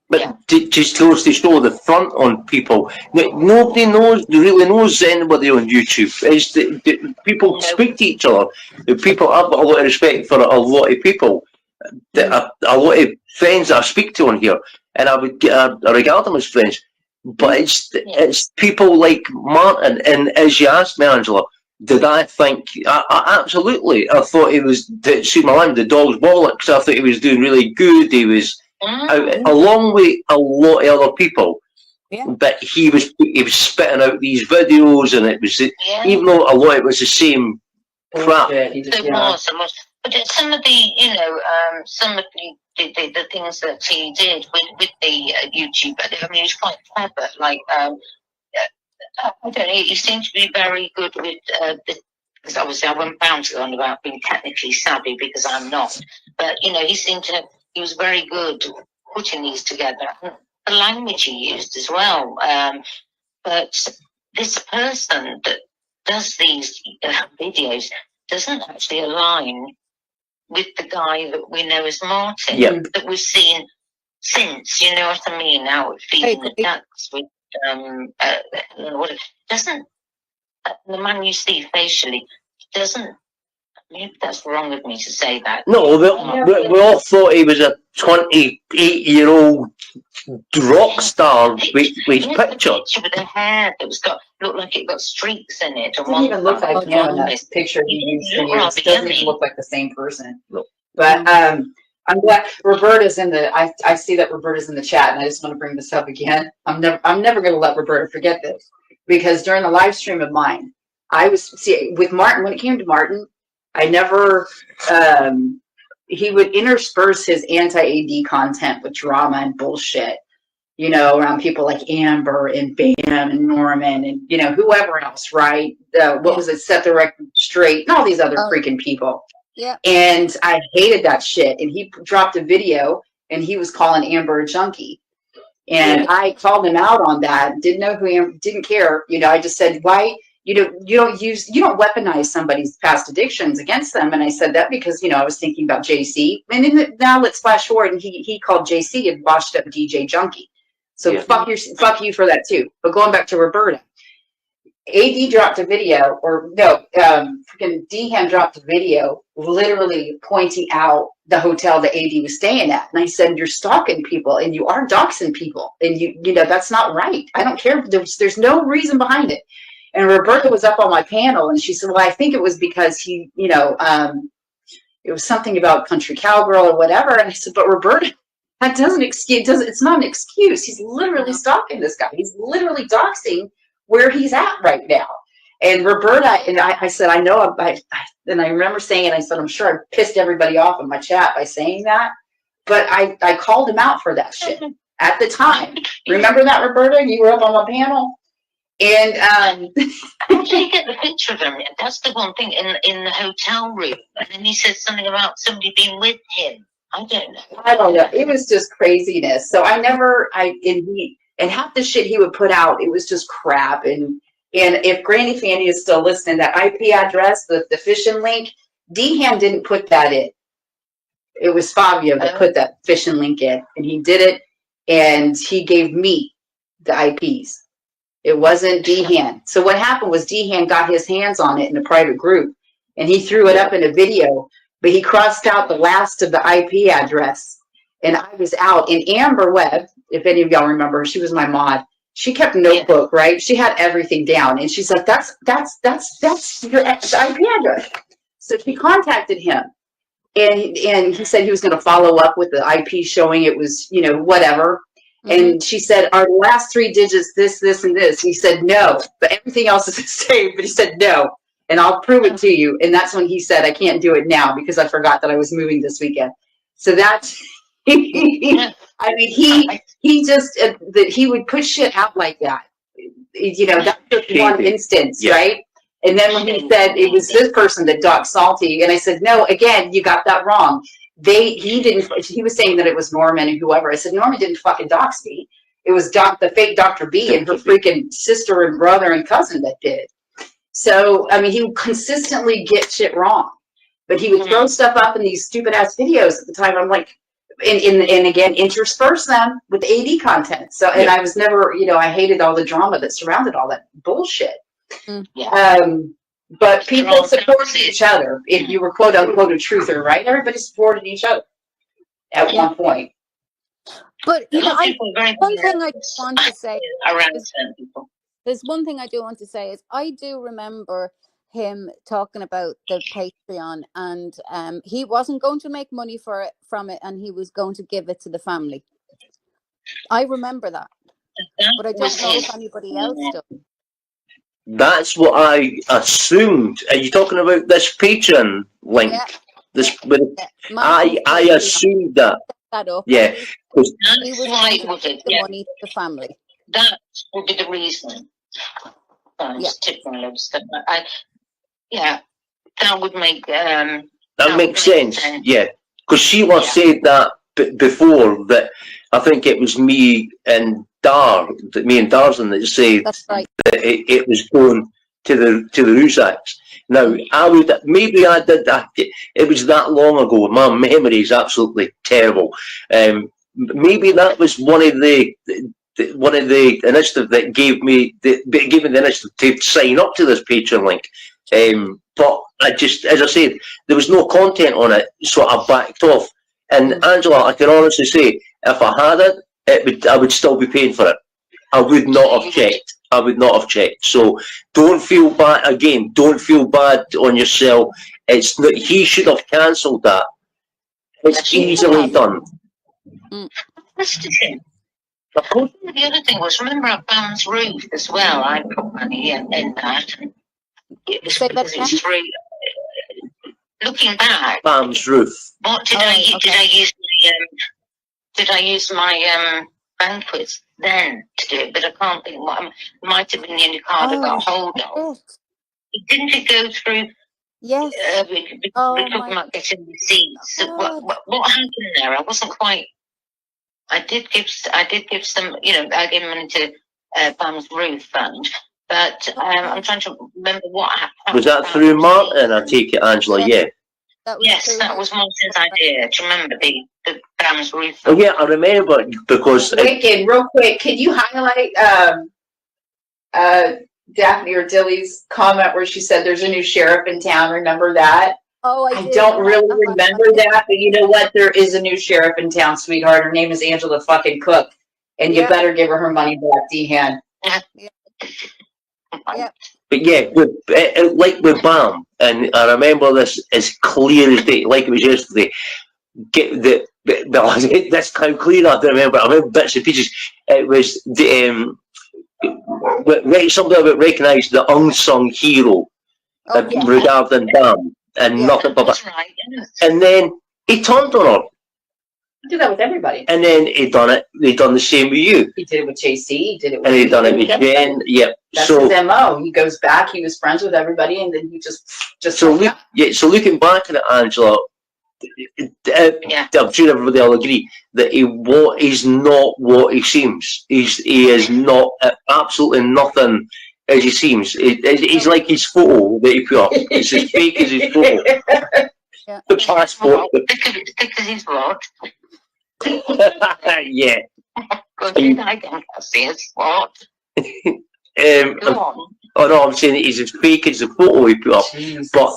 But just goes to show the front on people. Nobody really knows anybody on YouTube. It's the people speak to each other. The people have got a lot of respect for a lot of people. A lot of friends I speak to on here, and I regard them as friends. But it's people like Martin. And as you asked me, Angela, did I think? I absolutely. I thought he was. See my line, the dog's bollocks. I thought he was doing really good. He was. Along with a lot of other people, but he was spitting out these videos, and it was even though a lot of it was the same crap. It was. But some of the some of the things that he did with the YouTube, I mean, it's quite clever. Like I don't know, he seemed to be very good with because obviously I wasn't bound to go on about being technically savvy, because I'm not. But he was very good putting these together. The language he used as well. But this person that does these videos doesn't actually align with the guy that we know as Martin, that we've seen since, you know what I mean, out feeding the ducks with what it doesn't, the man you see facially doesn't Maybe that's wrong of me to say that. No, we all thought he was a 28-year-old rock star with his Yes, picture. the picture with the hair that looked like it got streaks in it. It didn't even look like him in that picture he used for years. It doesn't even look like the same person. No. But I'm glad Roberta's in the. I see that Roberta's in the chat, and I just want to bring this up again. I'm never going to let Roberta forget this, because during the live stream of mine, I was with Martin. When it came to Martin, I never. He would intersperse his anti-AD content with drama and bullshit, you know, around people like Amber and Bam and Norman and, you know, whoever else, right? What was it? Set the Record Straight and all these other freaking people. Yeah. And I hated that shit. And he dropped a video and he was calling Amber a junkie. And I called him out on that. Didn't know who Amber, didn't care. You know, I just said, why? You don't weaponize somebody's past addictions against them. And I said that because, you know, I was thinking about JC. And now let's flash forward, and he called JC a washed up DJ junkie. So fuck you for that too. But going back to Roberta, AD dropped a video, or no, freaking Deehan dropped a video literally pointing out the hotel that AD was staying at. And I said, you're stalking people and you are doxing people. And you know, that's not right. I don't care. There's no reason behind it. And Roberta was up on my panel and she said, well, I think it was because he, you know, it was something about country cowgirl or whatever. And I said, but Roberta, that doesn't excuse, it's not an excuse. He's literally stalking this guy. He's literally doxing where he's at right now. And Roberta, and I said, I know, and I remember saying, and I said, I'm sure I pissed everybody off in my chat by saying that, but I called him out for that shit at the time. Remember that, Roberta? You were up on my panel? And how did you get the picture of him? That's the one thing in the hotel room. And then he said something about somebody being with him. I don't know. It was just craziness. So and half the shit he would put out, it was just crap. And if Granny Fanny is still listening, that IP address, the phishing link, Deehan didn't put that in. It was Fabio that put that phishing link in, and he did it, and he gave me the IPs. It wasn't Deehan. So what happened was Deehan got his hands on it in a private group, and he threw it up in a video, but he crossed out the last of the IP address, and I was out. And Amber Webb, if any of y'all remember, she was my mod. She kept a notebook, right? She had everything down, and she's like, "That's your IP address." So she contacted him, and he said he was going to follow up with the IP showing it was, you know, whatever. And she said, "Are the last 3 digits this, this, and this?" He said, "No," but everything else is the same. But he said, "No, and I'll prove it to you." And that's when he said, "I can't do it now because I forgot that I was moving this weekend." So that's, I mean, he just that he would put shit out like that. You know, that's just one instance, right? And then when he said it was this person that doxed Salty, and I said, "No, again, you got that wrong. He was saying that it was Norman and whoever." I said, "Norman didn't fucking dox me. It was the fake Dr. B and her freaking sister and brother and cousin that did." So, I mean, he would consistently get shit wrong, but he would throw stuff up in these stupid ass videos at the time. I'm like, and again, intersperse them with AD content. So, and I was never, you know, I hated all the drama that surrounded all that bullshit. But people supported each other. If you were quote unquote a truther, right? Everybody supported each other at one point. But you know, one thing I want to say there's one thing I do want to say is I do remember him talking about the Patreon, and he wasn't going to make money from it, and he was going to give it to the family. I remember that, but I don't know if anybody else does. That's what I assumed. Are you talking about this Patreon link? I assumed that. Yeah. He was going to give the money to the family. That would be the reason. That would make that makes sense. Yeah, because she was said that before, that I think it was me and Darzan that said that it was going to the Rusaks. Now I did that. It was that long ago. My memory is absolutely terrible. Maybe that was one of the initiative that gave me the initiative to sign up to this Patreon link. But I just, as I said, there was no content on it, so I backed off. And Angela, I can honestly say, if I had it, I would still be paying for it. I would not have checked. I would not have checked. So don't feel bad. Again, don't feel bad on yourself. It's not, he should have cancelled that. It's easily done. The other thing was, remember our Bam's roof as well? I put money in that. It was because it's free. Looking back, Bam's roof. What did I use? Did I use my banquets then to do it? But I can't think what might have been the only card I got hold of. Didn't it go through? Yes. We're talking about getting receipts. So what happened there? I wasn't quite. I did give some. I gave money to Bam's roof fund. But I'm trying to remember what happened. Was that through Martin? I take it, Angela. Yeah. That was Martin's idea. Do you remember the Bam's roof? Oh yeah, I remember because. Wicked, real quick, can you highlight Daphne or Dilly's comment where she said there's a new sheriff in town? Remember that? Oh, I don't really remember that, but you know what? There is a new sheriff in town, sweetheart. Her name is Angela fucking Cook, and you better give her money back, Deehan. Yeah. But yeah, like with Bam, and I remember this as clear as day, like it was yesterday. That's how clear I remember. I remember bits and pieces. It was something about recognise the unsung hero regarding Bam, and nothing but that. Right. And then he turned on her. He did that with everybody. And then he done the same with you. He did it with JC. He did it with. And he done it with Jen. Yep. That's his MO. He goes back. He was friends with everybody, and then he just. So looking back at it, Angela, I'm sure everybody will agree that he's not what he seems. He is not absolutely nothing as he seems. He's like his photo that he put up. It's as fake as his photo. Yeah. The passport. Because he's what? Yeah. I can't see his what. Oh no, I'm saying he's as fake as the photo he put up. Jesus. But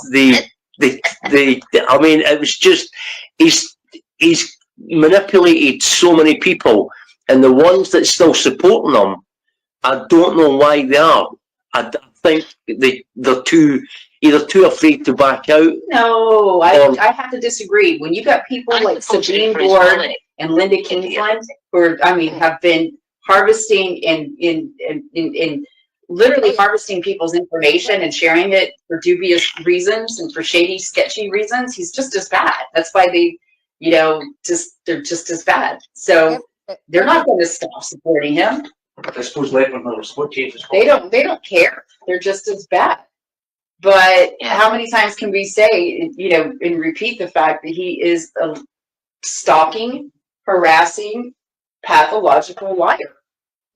I mean, it was just he's manipulated so many people, and the ones that still supporting him, I don't know why they are. I think they're either too afraid to back out. No, I have to disagree. When you got people like Sabine Ward and Linda Kingsland, who have been harvesting and literally harvesting people's information and sharing it for dubious reasons and for shady, sketchy reasons, he's just as bad. That's why they're just as bad. So they're not going to stop supporting him. I suppose support changes. They don't care. They're just as bad. But how many times can we say, and repeat the fact that he is a stalking, harassing, pathological liar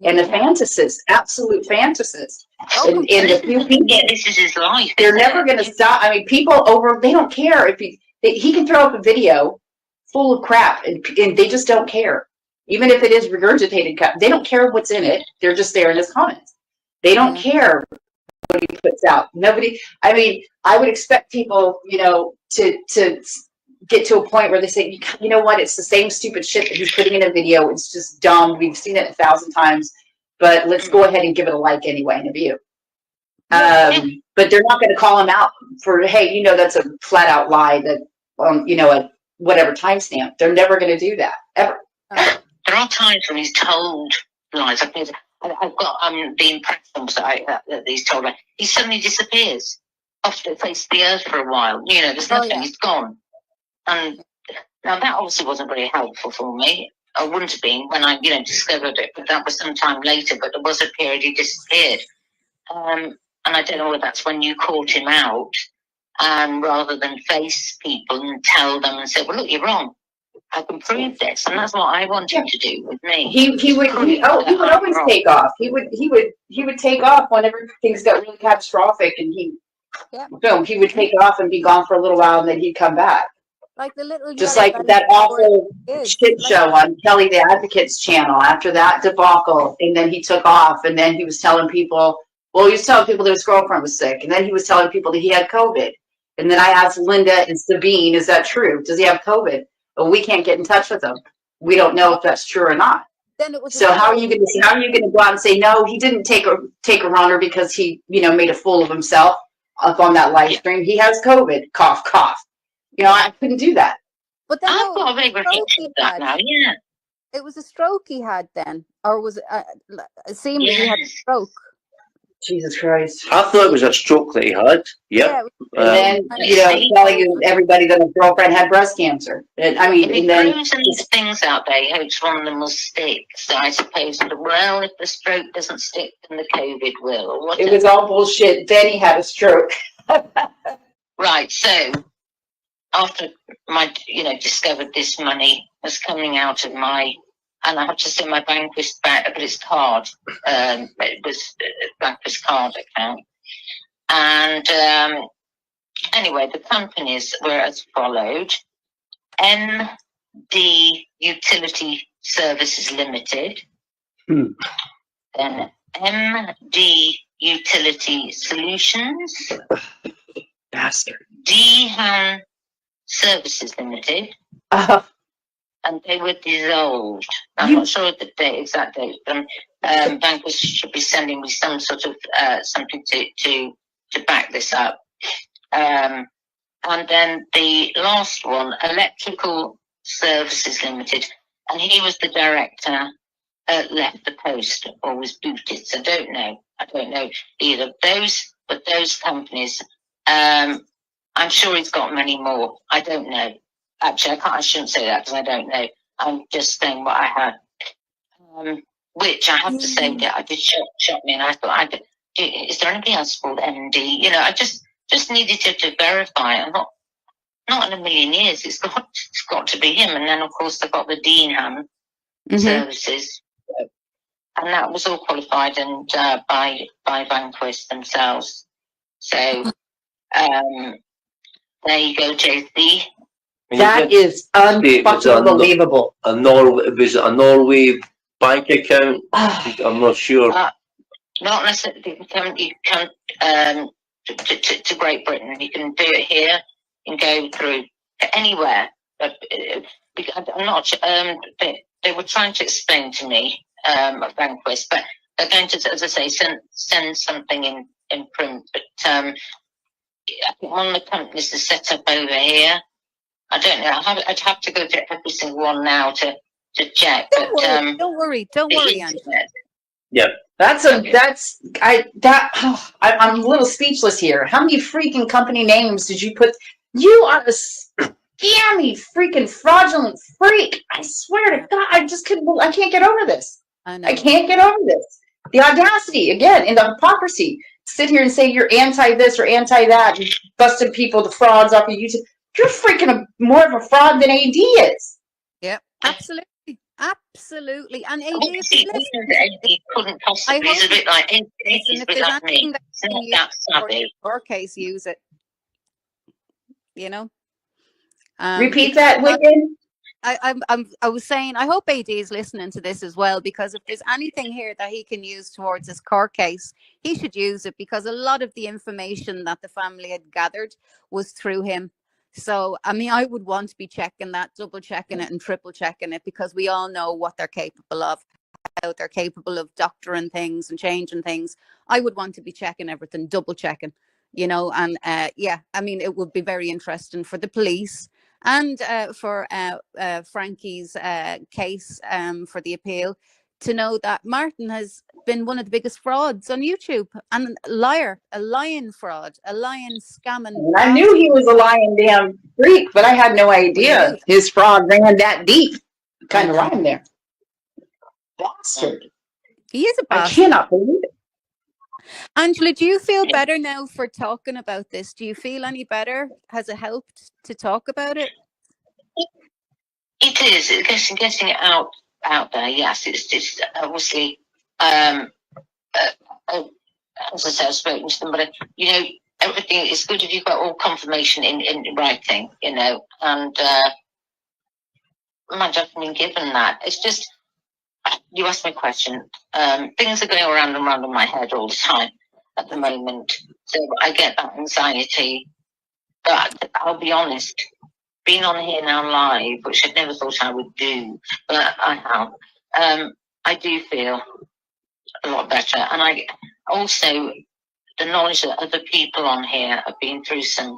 and a fantasist, absolute fantasist. And the few people, this is his life. They're never going to stop. I mean, people they don't care if he can throw up a video full of crap, and they just don't care. Even if it is regurgitated crap, they don't care what's in it. They're just there in his comments. They don't care what he puts out. Nobody. I mean, I would expect people, to get to a point where they say, you know what, it's the same stupid shit that he's putting in a video. It's just dumb. We've seen it 1,000 times, but let's go ahead and give it a like anyway and a view. But they're not going to call him out for, hey, that's a flat out lie that, at whatever timestamp. They're never going to do that ever. There are times when he's told lies. I've got the impressions that he's told. He suddenly disappears off the face of the earth for a while. There's nothing. He's gone. And now that obviously wasn't very helpful for me. I wouldn't have been when I, discovered it. But that was some time later. But there was a period he disappeared. And I don't know whether that's when you caught him out, rather than face people and tell them and say, "Well, look, you're wrong. I can prove this," and that's what I want him to do with me. He would always take off. He would take off whenever things got really catastrophic, and he would take off and be gone for a little while, and then he'd come back. Like the little just like that awful shit show on Kelly the Advocate's channel after that debacle, and then he took off, and then he was telling people Well, he was telling people that his girlfriend was sick, and then he was telling people that he had COVID. And then I asked Linda and Sabine, is that true? Does he have COVID? But we can't get in touch with him. We don't know if that's true or not. Then it was So how are you going to go out and say no? He didn't take a runner because he made a fool of himself up on that live stream. He has COVID. Cough, cough. I couldn't do that. But then I've got a big reaction to that now. Yeah. It was a stroke he had then, or was it? It seemed that he had a stroke. Jesus Christ! I thought it was a stroke that he had. Yep. And then telling everybody that his girlfriend had breast cancer. And I mean, if he and then throws these things out there, he hopes one of them will stick. So I suppose, well, if the stroke doesn't stick, then the COVID will. Or whatever. It was all bullshit. Then he had a stroke. Right. So after my, discovered this money was coming out of my. And I have to say my Vanquist back, but it's card. It was a Vanquist card account. And anyway, the companies were as followed. ND Utility Services Limited. Then MD Utility Solutions. Bastard. Deehan Services Limited. And they were dissolved. I'm not sure of the exact date, but Vanquist should be sending me some sort of something to back this up. And then the last one, Electrical Services Limited, and he was the director, left the post or was booted. So I don't know either of those, but those companies, I'm sure he's got many more. I don't know. Actually, I shouldn't say that because I don't know. I'm just saying what I had. Which I have to say, I did shock me, and I thought, is there anything else called MD? I just needed to verify. I'm not in a million years. It's got to be him. And then, of course, they've got the Deehan services, and that was all qualified and by Vanquist themselves. So there you go, JC. That is unbelievable. Was it a Norway bank account? I'm not sure. Not necessarily. You can to Great Britain. You can do it here. You can go through anywhere. But I'm not. They were trying to explain to me at Vanquist, but they're going to, as I say, send something in print. But I think one of the companies is set up over here. I don't know. I'd have to go to every single one now to check. Don't worry, Angela. Yeah, I'm a little speechless here. How many freaking company names did you put? You are a scammy, freaking fraudulent freak. I swear to God, I can't get over this. I can't get over this. The audacity again and the hypocrisy. Sit here and say you're anti this or anti that. You busted people, the frauds off of YouTube. You're freaking more of a fraud than AD is. Yep, absolutely. And AD couldn't possibly. He's a bit like AD. He's a bit like me. It's not that savvy. Or case, use it. Repeat that, Wigan. I was saying, I hope AD is listening to this as well, because if there's anything here that he can use towards his court case, he should use it, because a lot of the information that the family had gathered was through him. So, I mean, I would want to be checking that, double checking it and triple checking it, because we all know what they're capable of, how they're capable of doctoring things and changing things. I would want to be checking everything, double checking, and I mean, it would be very interesting for the police and for Frankie's case for the appeal to know that Martin has been one of the biggest frauds on YouTube, and a lying fraud, a lying scamming. I knew he was a lying damn freak, but I had no idea his fraud ran that deep. Kind of rhyme there. Bastard. He is a bastard. I cannot believe it. Angela, do you feel better now for talking about this? Do you feel any better? Has it helped to talk about it? It is. It's getting it out there. Yes, it's obviously. As I said, I've spoken to them, but everything is good if you've got all confirmation in writing, and I've been given that. It's just, you asked me a question. Things are going around and around in my head all the time. at the moment. So I get that anxiety. But I'll be honest, being on here now live, which I never thought I would do, but I have, I do feel a lot better. And I also, the knowledge that other people on here have been through some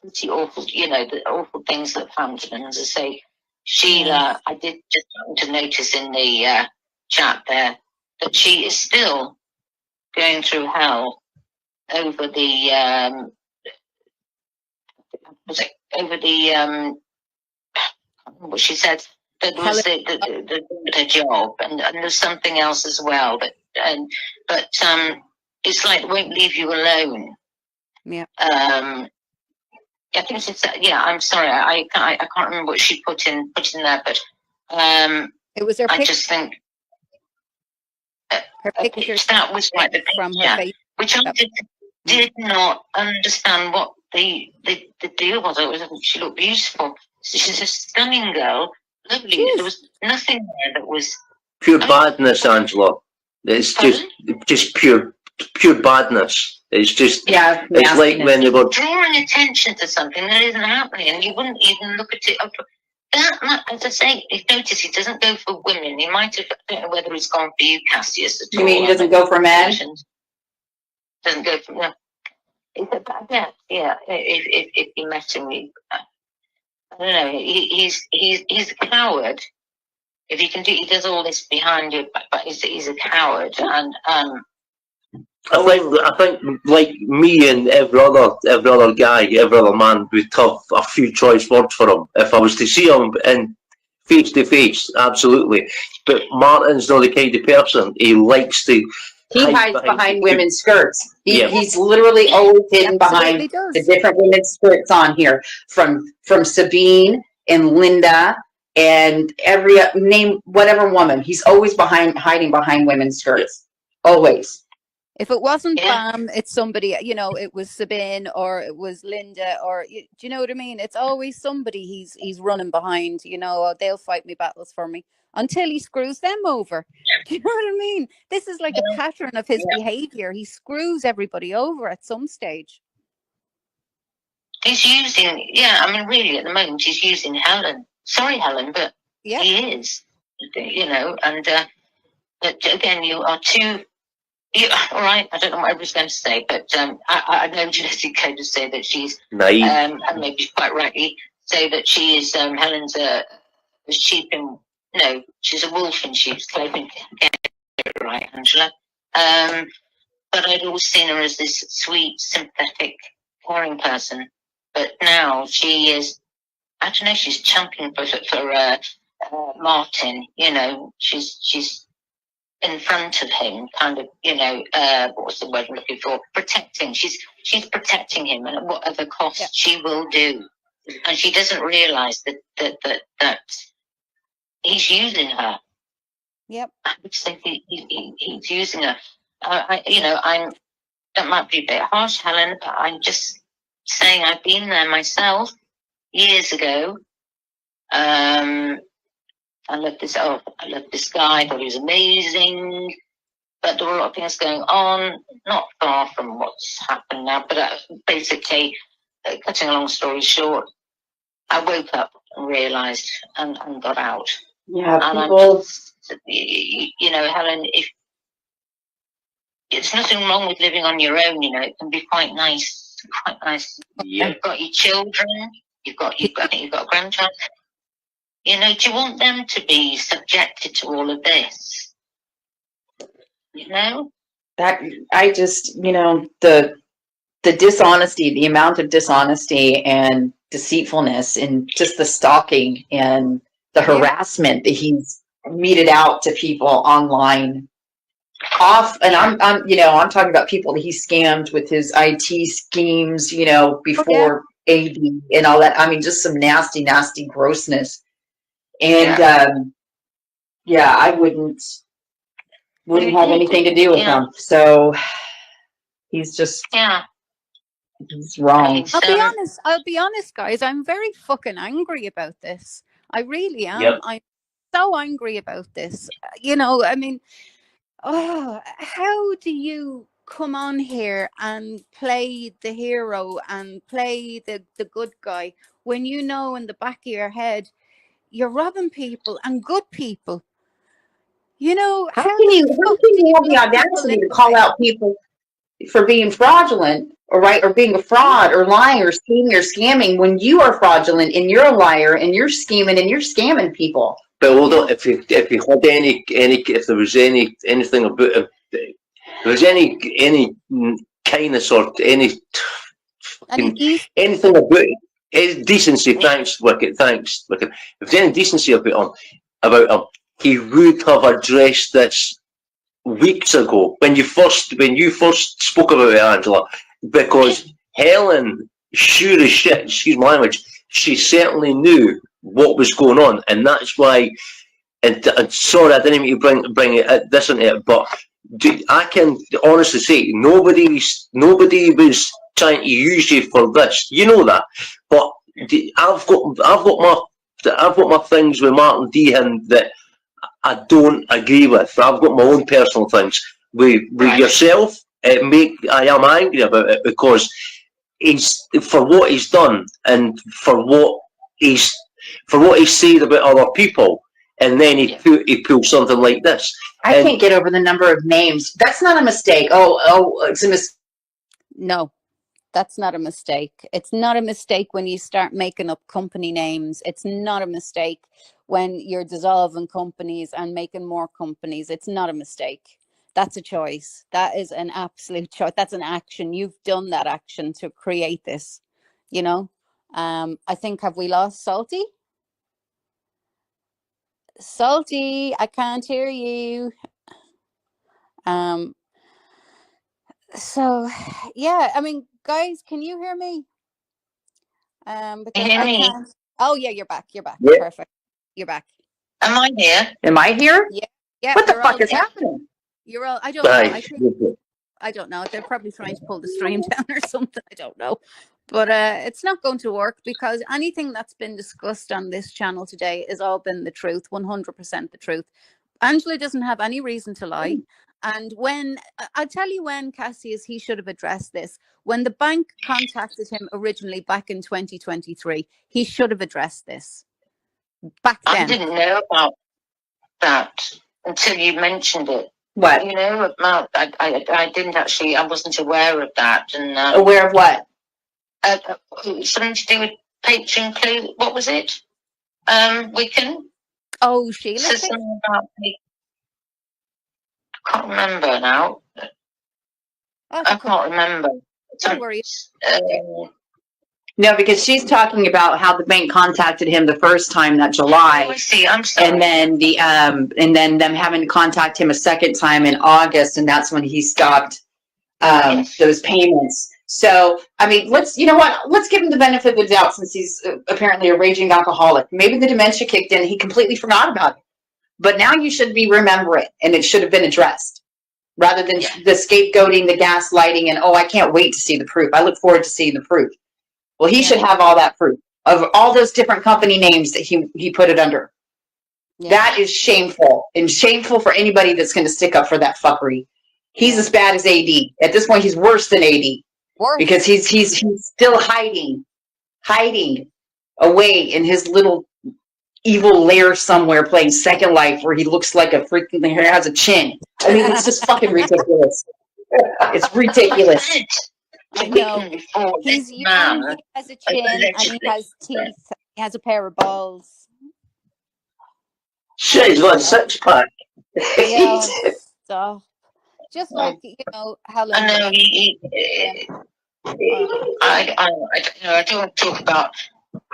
pretty awful, the awful things that have happened to them. As I say, Sheila, I did just want to notice in the chat there that she is still going through hell over the what she said, that was the job, and there's something else as well, but it's like it won't leave you alone. Yeah. I think she said, I'm sorry, I can't remember what she put in there, but it was her I just think her picture that was like the from picture, her face, which I did not understand what the deal was. She looked beautiful. She's a stunning girl, lovely. There was nothing there that was pure badness, Angela. It's just pure badness. It's just it's like when they were drawing attention to something that isn't happening, and you wouldn't even look at it. That, as I say, if notice, he doesn't go for women. He might have. I don't know whether he's gone for you, Cassius. At you mean he doesn't go for men? Doesn't go for men. If you met him, I don't know. He's a coward. If he can do, he does all this behind you, but he's a coward, and I think like me and every other guy, every other man would have a few choice words for him if I was to see him in face to face, absolutely. But Martin's not the kind of person. He likes to. He hides behind women's skirts. He's literally always hidden behind the different women's skirts on here, from Sabine and Linda and name whatever woman. He's always hiding behind women's skirts. Always. If it wasn't Bam, it's somebody, it was Sabine or it was Linda, or do you know what I mean? It's always somebody he's running behind, they'll fight me battles for me until he screws them over. Do you know what I mean? This is like a pattern of his behavior. He screws everybody over at some stage. He's using, really at the moment he's using Helen. Sorry, Helen, but he is, and again, you are too. All right, I don't know what I was going to say, but I know Genetic Code to say that she's naive, and maybe quite rightly say that she is Helen's a sheep in she's a wolf in sheep's clothing. Get it right, Angela. But I'd always seen her as this sweet, sympathetic, caring person, but now she is. I don't know. She's championing for Martin. She's in front of him, kind of, what's the word I'm looking for? Protecting. She's protecting him, and at whatever cost she will do. And she doesn't realise that he's using her. Yep. I would say he's using her. That might be a bit harsh, Helen, but I'm just saying I've been there myself years ago. I love this guy, thought he was amazing, but there were a lot of things going on, not far from what's happened now, but basically, cutting a long story short, I woke up and realised and got out. Yeah, and people... Helen, if there's nothing wrong with living on your own, it can be quite nice. Yeah. You've got your children, you've got grandchildren. Do you want them to be subjected to all of this? That I just, the dishonesty, the amount of dishonesty and deceitfulness, and just the stalking and the harassment that he's meted out to people online. And I'm talking about people that he scammed with his IT schemes, before AD and all that. I mean, just some nasty, nasty grossness. And I wouldn't have anything to do with him. So he's just he's wrong. I'll be honest, guys. I'm very fucking angry about this. I really am. Yep. I'm so angry about this. I mean, how do you come on here and play the hero and play the good guy when you know in the back of your head you're robbing people and good people? You know, How can you have the audacity to call out people for being fraudulent or being a fraud or lying or scheming or scamming when you are fraudulent and you're a liar and you're scheming and you're scamming people? But hold on, if you had if there was anything about if there was any kindness or anything about decency, thanks, Wicket. If there's any decency about him, he would have addressed this weeks ago when you first spoke about it, Angela, because Helen, sure as shit, excuse my language, she certainly knew what was going on, and that's why. And sorry, I didn't mean to bring this into it, but I can honestly say nobody was trying to use you for this. You know that, but I've got my things with Martin Deehan that I don't agree with. I've got my own personal things with yourself. I am angry about it because he's for what he's done and for what he's said about other people, and then he pulls something like this. I can't get over the number of names. That's not a mistake. Oh, it's a mistake. No, that's not a mistake. It's not a mistake when you start making up company names. It's not a mistake when you're dissolving companies and making more companies. It's not a mistake. That's a choice. That is an absolute choice. That's an action. You've done that action to create this, you know. I think, have we lost Salty? Salty, I can't hear you. So yeah, I mean, guys, can you hear me? Because I can't. Oh yeah, you're back. You're back. Yeah. Perfect. You're back. Am I here? Am I here? Yeah. What the fuck is happening? You're all. I don't know. I don't know. They're probably trying to pull the stream down or something. I don't know. But it's not going to work because anything that's been discussed on this channel today has all been the truth, 100% the truth. Angela doesn't have any reason to lie. And I'll tell you when, Cassius, he should have addressed this. When the bank contacted him originally back in 2023, he should have addressed this back then. I didn't know about that until you mentioned it. What? You know, I didn't actually, I wasn't aware of that. And aware of what? Something to do with Patreon clue. What was it? We can. Oh, Sheila. Something about I can't remember now. I can't remember. Don't worry. No, because she's talking about how the bank contacted him the first time that July. Oh, I see. I'm sorry. And then them having to contact him a second time in August, and that's when he stopped those payments. So, I mean, let's give him the benefit of the doubt since he's apparently a raging alcoholic. Maybe the dementia kicked in and he completely forgot about it. But now you should remember it, and it should have been addressed rather than the scapegoating, the gaslighting, and, I can't wait to see the proof. I look forward to seeing the proof. Well, he should have all that proof of all those different company names that he put it under. Yeah. That is shameful, and shameful for anybody that's going to stick up for that fuckery. He's as bad as AD. At this point, he's worse than AD. Because he's still hiding away in his little evil lair somewhere playing Second Life where he looks like a freaking has a chin. I mean, it's just fucking ridiculous. It's ridiculous. I know. He's young, he has a chin, and he has teeth. He has a pair of balls. Shit, he's got a six-pack. Yeah, stop. Just like, Helen. I don't want to talk about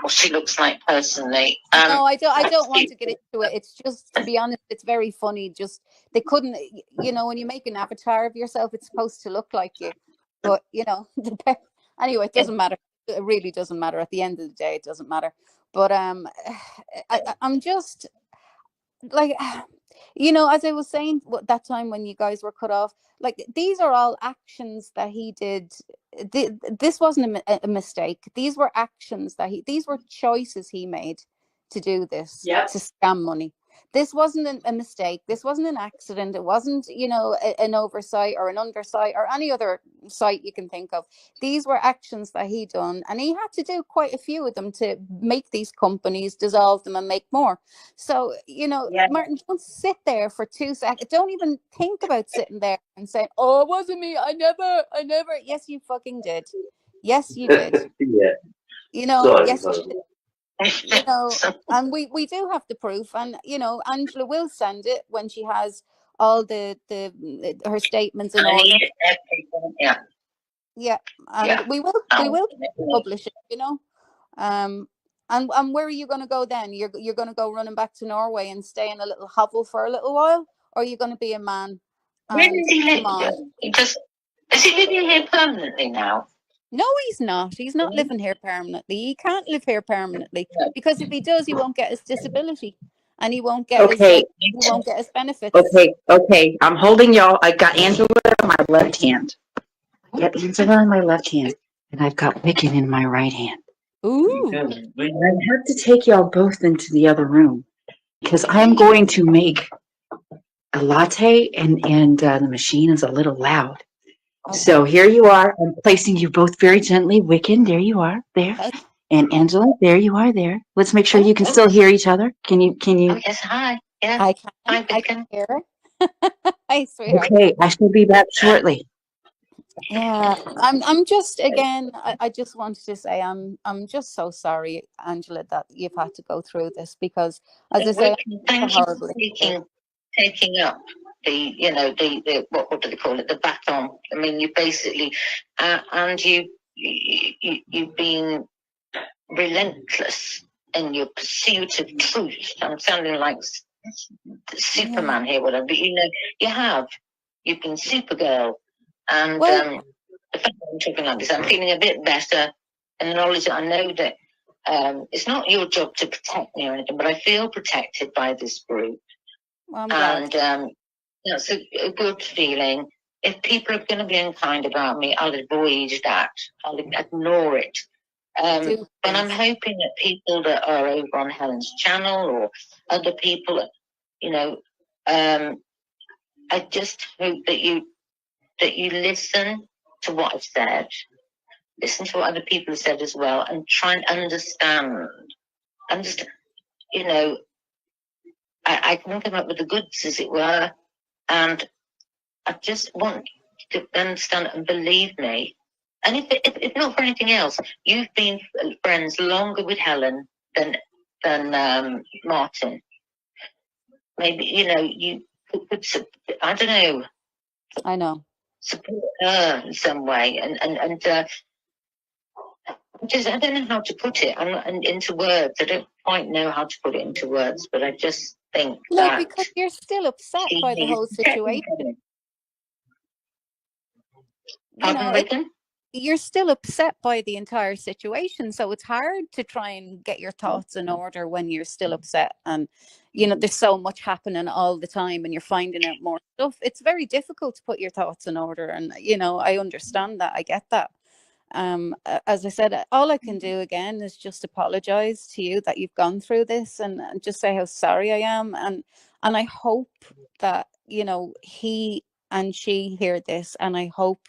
what she looks like personally. No, I don't want to get into it. It's just, to be honest, it's very funny. Just they couldn't, when you make an avatar of yourself, it's supposed to look like you. But anyway, it doesn't matter. It really doesn't matter. At the end of the day, it doesn't matter. But I'm just like, as I was saying that time when you guys were cut off, like, these are all actions that he did. This wasn't a mistake. These were actions these were choices he made to do this, to scam money. This wasn't a mistake. This wasn't an accident. It wasn't, an oversight or an undersight or any other sight you can think of. These were actions that he done, and he had to do quite a few of them to make these companies, dissolve them, and make more. So, Yeah. Martin, don't sit there for 2 seconds. Don't even think about sitting there and saying, "Oh, it wasn't me. I never." Yes, you fucking did. Yes, you did. Yeah. Sorry, Yes, sorry. and we do have the proof, and Angela will send it when she has all the her statements in order. Yeah. Yeah, and Yeah. we will publish it. And where are you going to go then? You're going to go running back to Norway and stay in a little hovel for a little while, or are you going to be a man? Where And does he live? come on. Is he living here permanently now? No, he's not. He's not living here permanently. He can't live here permanently because if he does, he won't get his disability, and he won't get his benefits. Okay. I'm holding y'all. I've got Angela on my left hand. I got Angela on my left hand, and I've got Wiccan in my right hand. Ooh. I have to take y'all both into the other room because I'm going to make a latte, and the machine is a little loud. Okay. So here you are. I'm placing you both very gently. Wiccan, there you are, there. Okay. And Angela, there you are, there. Let's make sure you can still hear each other. Can you? Oh, yes, hi. Yeah. I can hear her. Hi, sweetheart. Okay, I shall be back shortly. Yeah, I'm just, again, I just wanted to say I'm just so sorry, Angela, that you've had to go through this, because as I say, thank you for taking up the what do they call it, the baton. I mean, you basically and you've been relentless in your pursuit of truth. I'm sounding like Superman here, whatever, but you've been Supergirl. And the fact that I'm talking like this, I'm feeling a bit better, and the knowledge that I know that it's not your job to protect me or anything, but I feel protected by this group. Well, and it's a good feeling. If people are going to be unkind about me, I'll avoid that. I'll ignore it. But I'm hoping that people that are over on Helen's channel or other people, I just hope that you listen to what I've said, listen to what other people have said as well, and try and understand. I can come up with the goods, as it were, and I just want to understand and believe me. And if not for anything else, you've been friends longer with Helen than Martin. Maybe you could I don't know. I know. Support her in some way, and just I don't know how to put it. Into words. I don't quite know how to put it into words, but I just think that because you're still upset by the whole situation. You're still upset by the entire situation, so it's hard to try and get your thoughts in order when you're still upset, and there's so much happening all the time and you're finding out more stuff. It's very difficult to put your thoughts in order, and I understand that. I get that. As I said, all I can do again is just apologize to you that you've gone through this, and just say how sorry I am, and I hope that he and she hear this, and I hope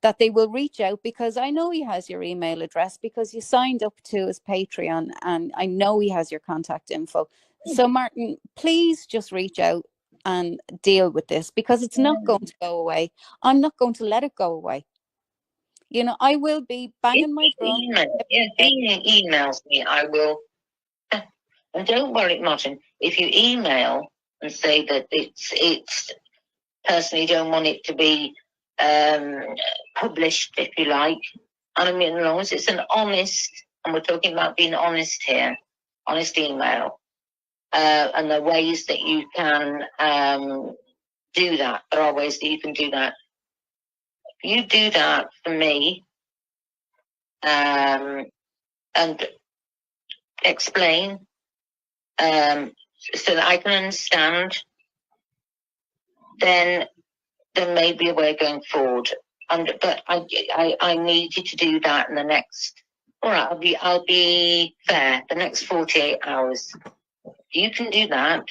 that they will reach out, because I know he has your email address because you signed up to his Patreon, and I know he has your contact info. So Martin, please just reach out and deal with this, because it's not going to go away. I'm not going to let it go away. I will be banging my drum. If he emails me, I will. And don't worry, Martin, if you email and say that it's personally don't want it to be published, if you like. And I mean, as long as it's an honest, and we're talking about being honest here, honest email, and the ways that you can do that. There are ways that you can do that. You do that for me, and explain, so that I can understand. Then there may be a way going forward, but I need you to do that in the next. All right, I'll be fair. The next 48 hours. You can do that.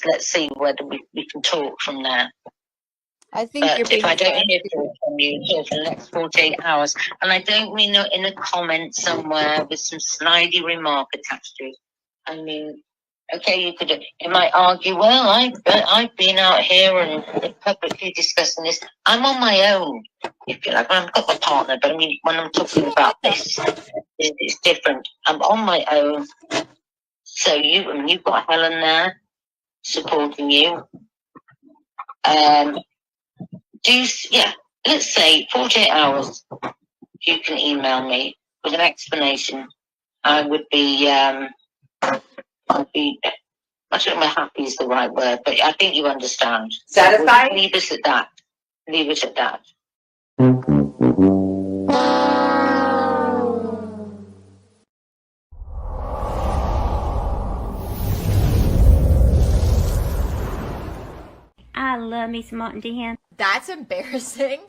Let's see whether we can talk from there. I think But you're being if I don't fair. hear from you for the next 48 hours, and I don't mean in a comment somewhere with some snidey remark attached to it. I mean, okay, you might argue, well, I've been out here and publicly discussing this. I'm on my own, if you like. I've got my partner, but I mean, when I'm talking about this, it's different. I'm on my own. So you've got Helen there supporting you. Let's say 48 hours. You can email me with an explanation. I don't know if happy is the right word, but I think you understand. Satisfied? Leave us at that. Leave it at that. I love me some Martin Deehan. That's embarrassing.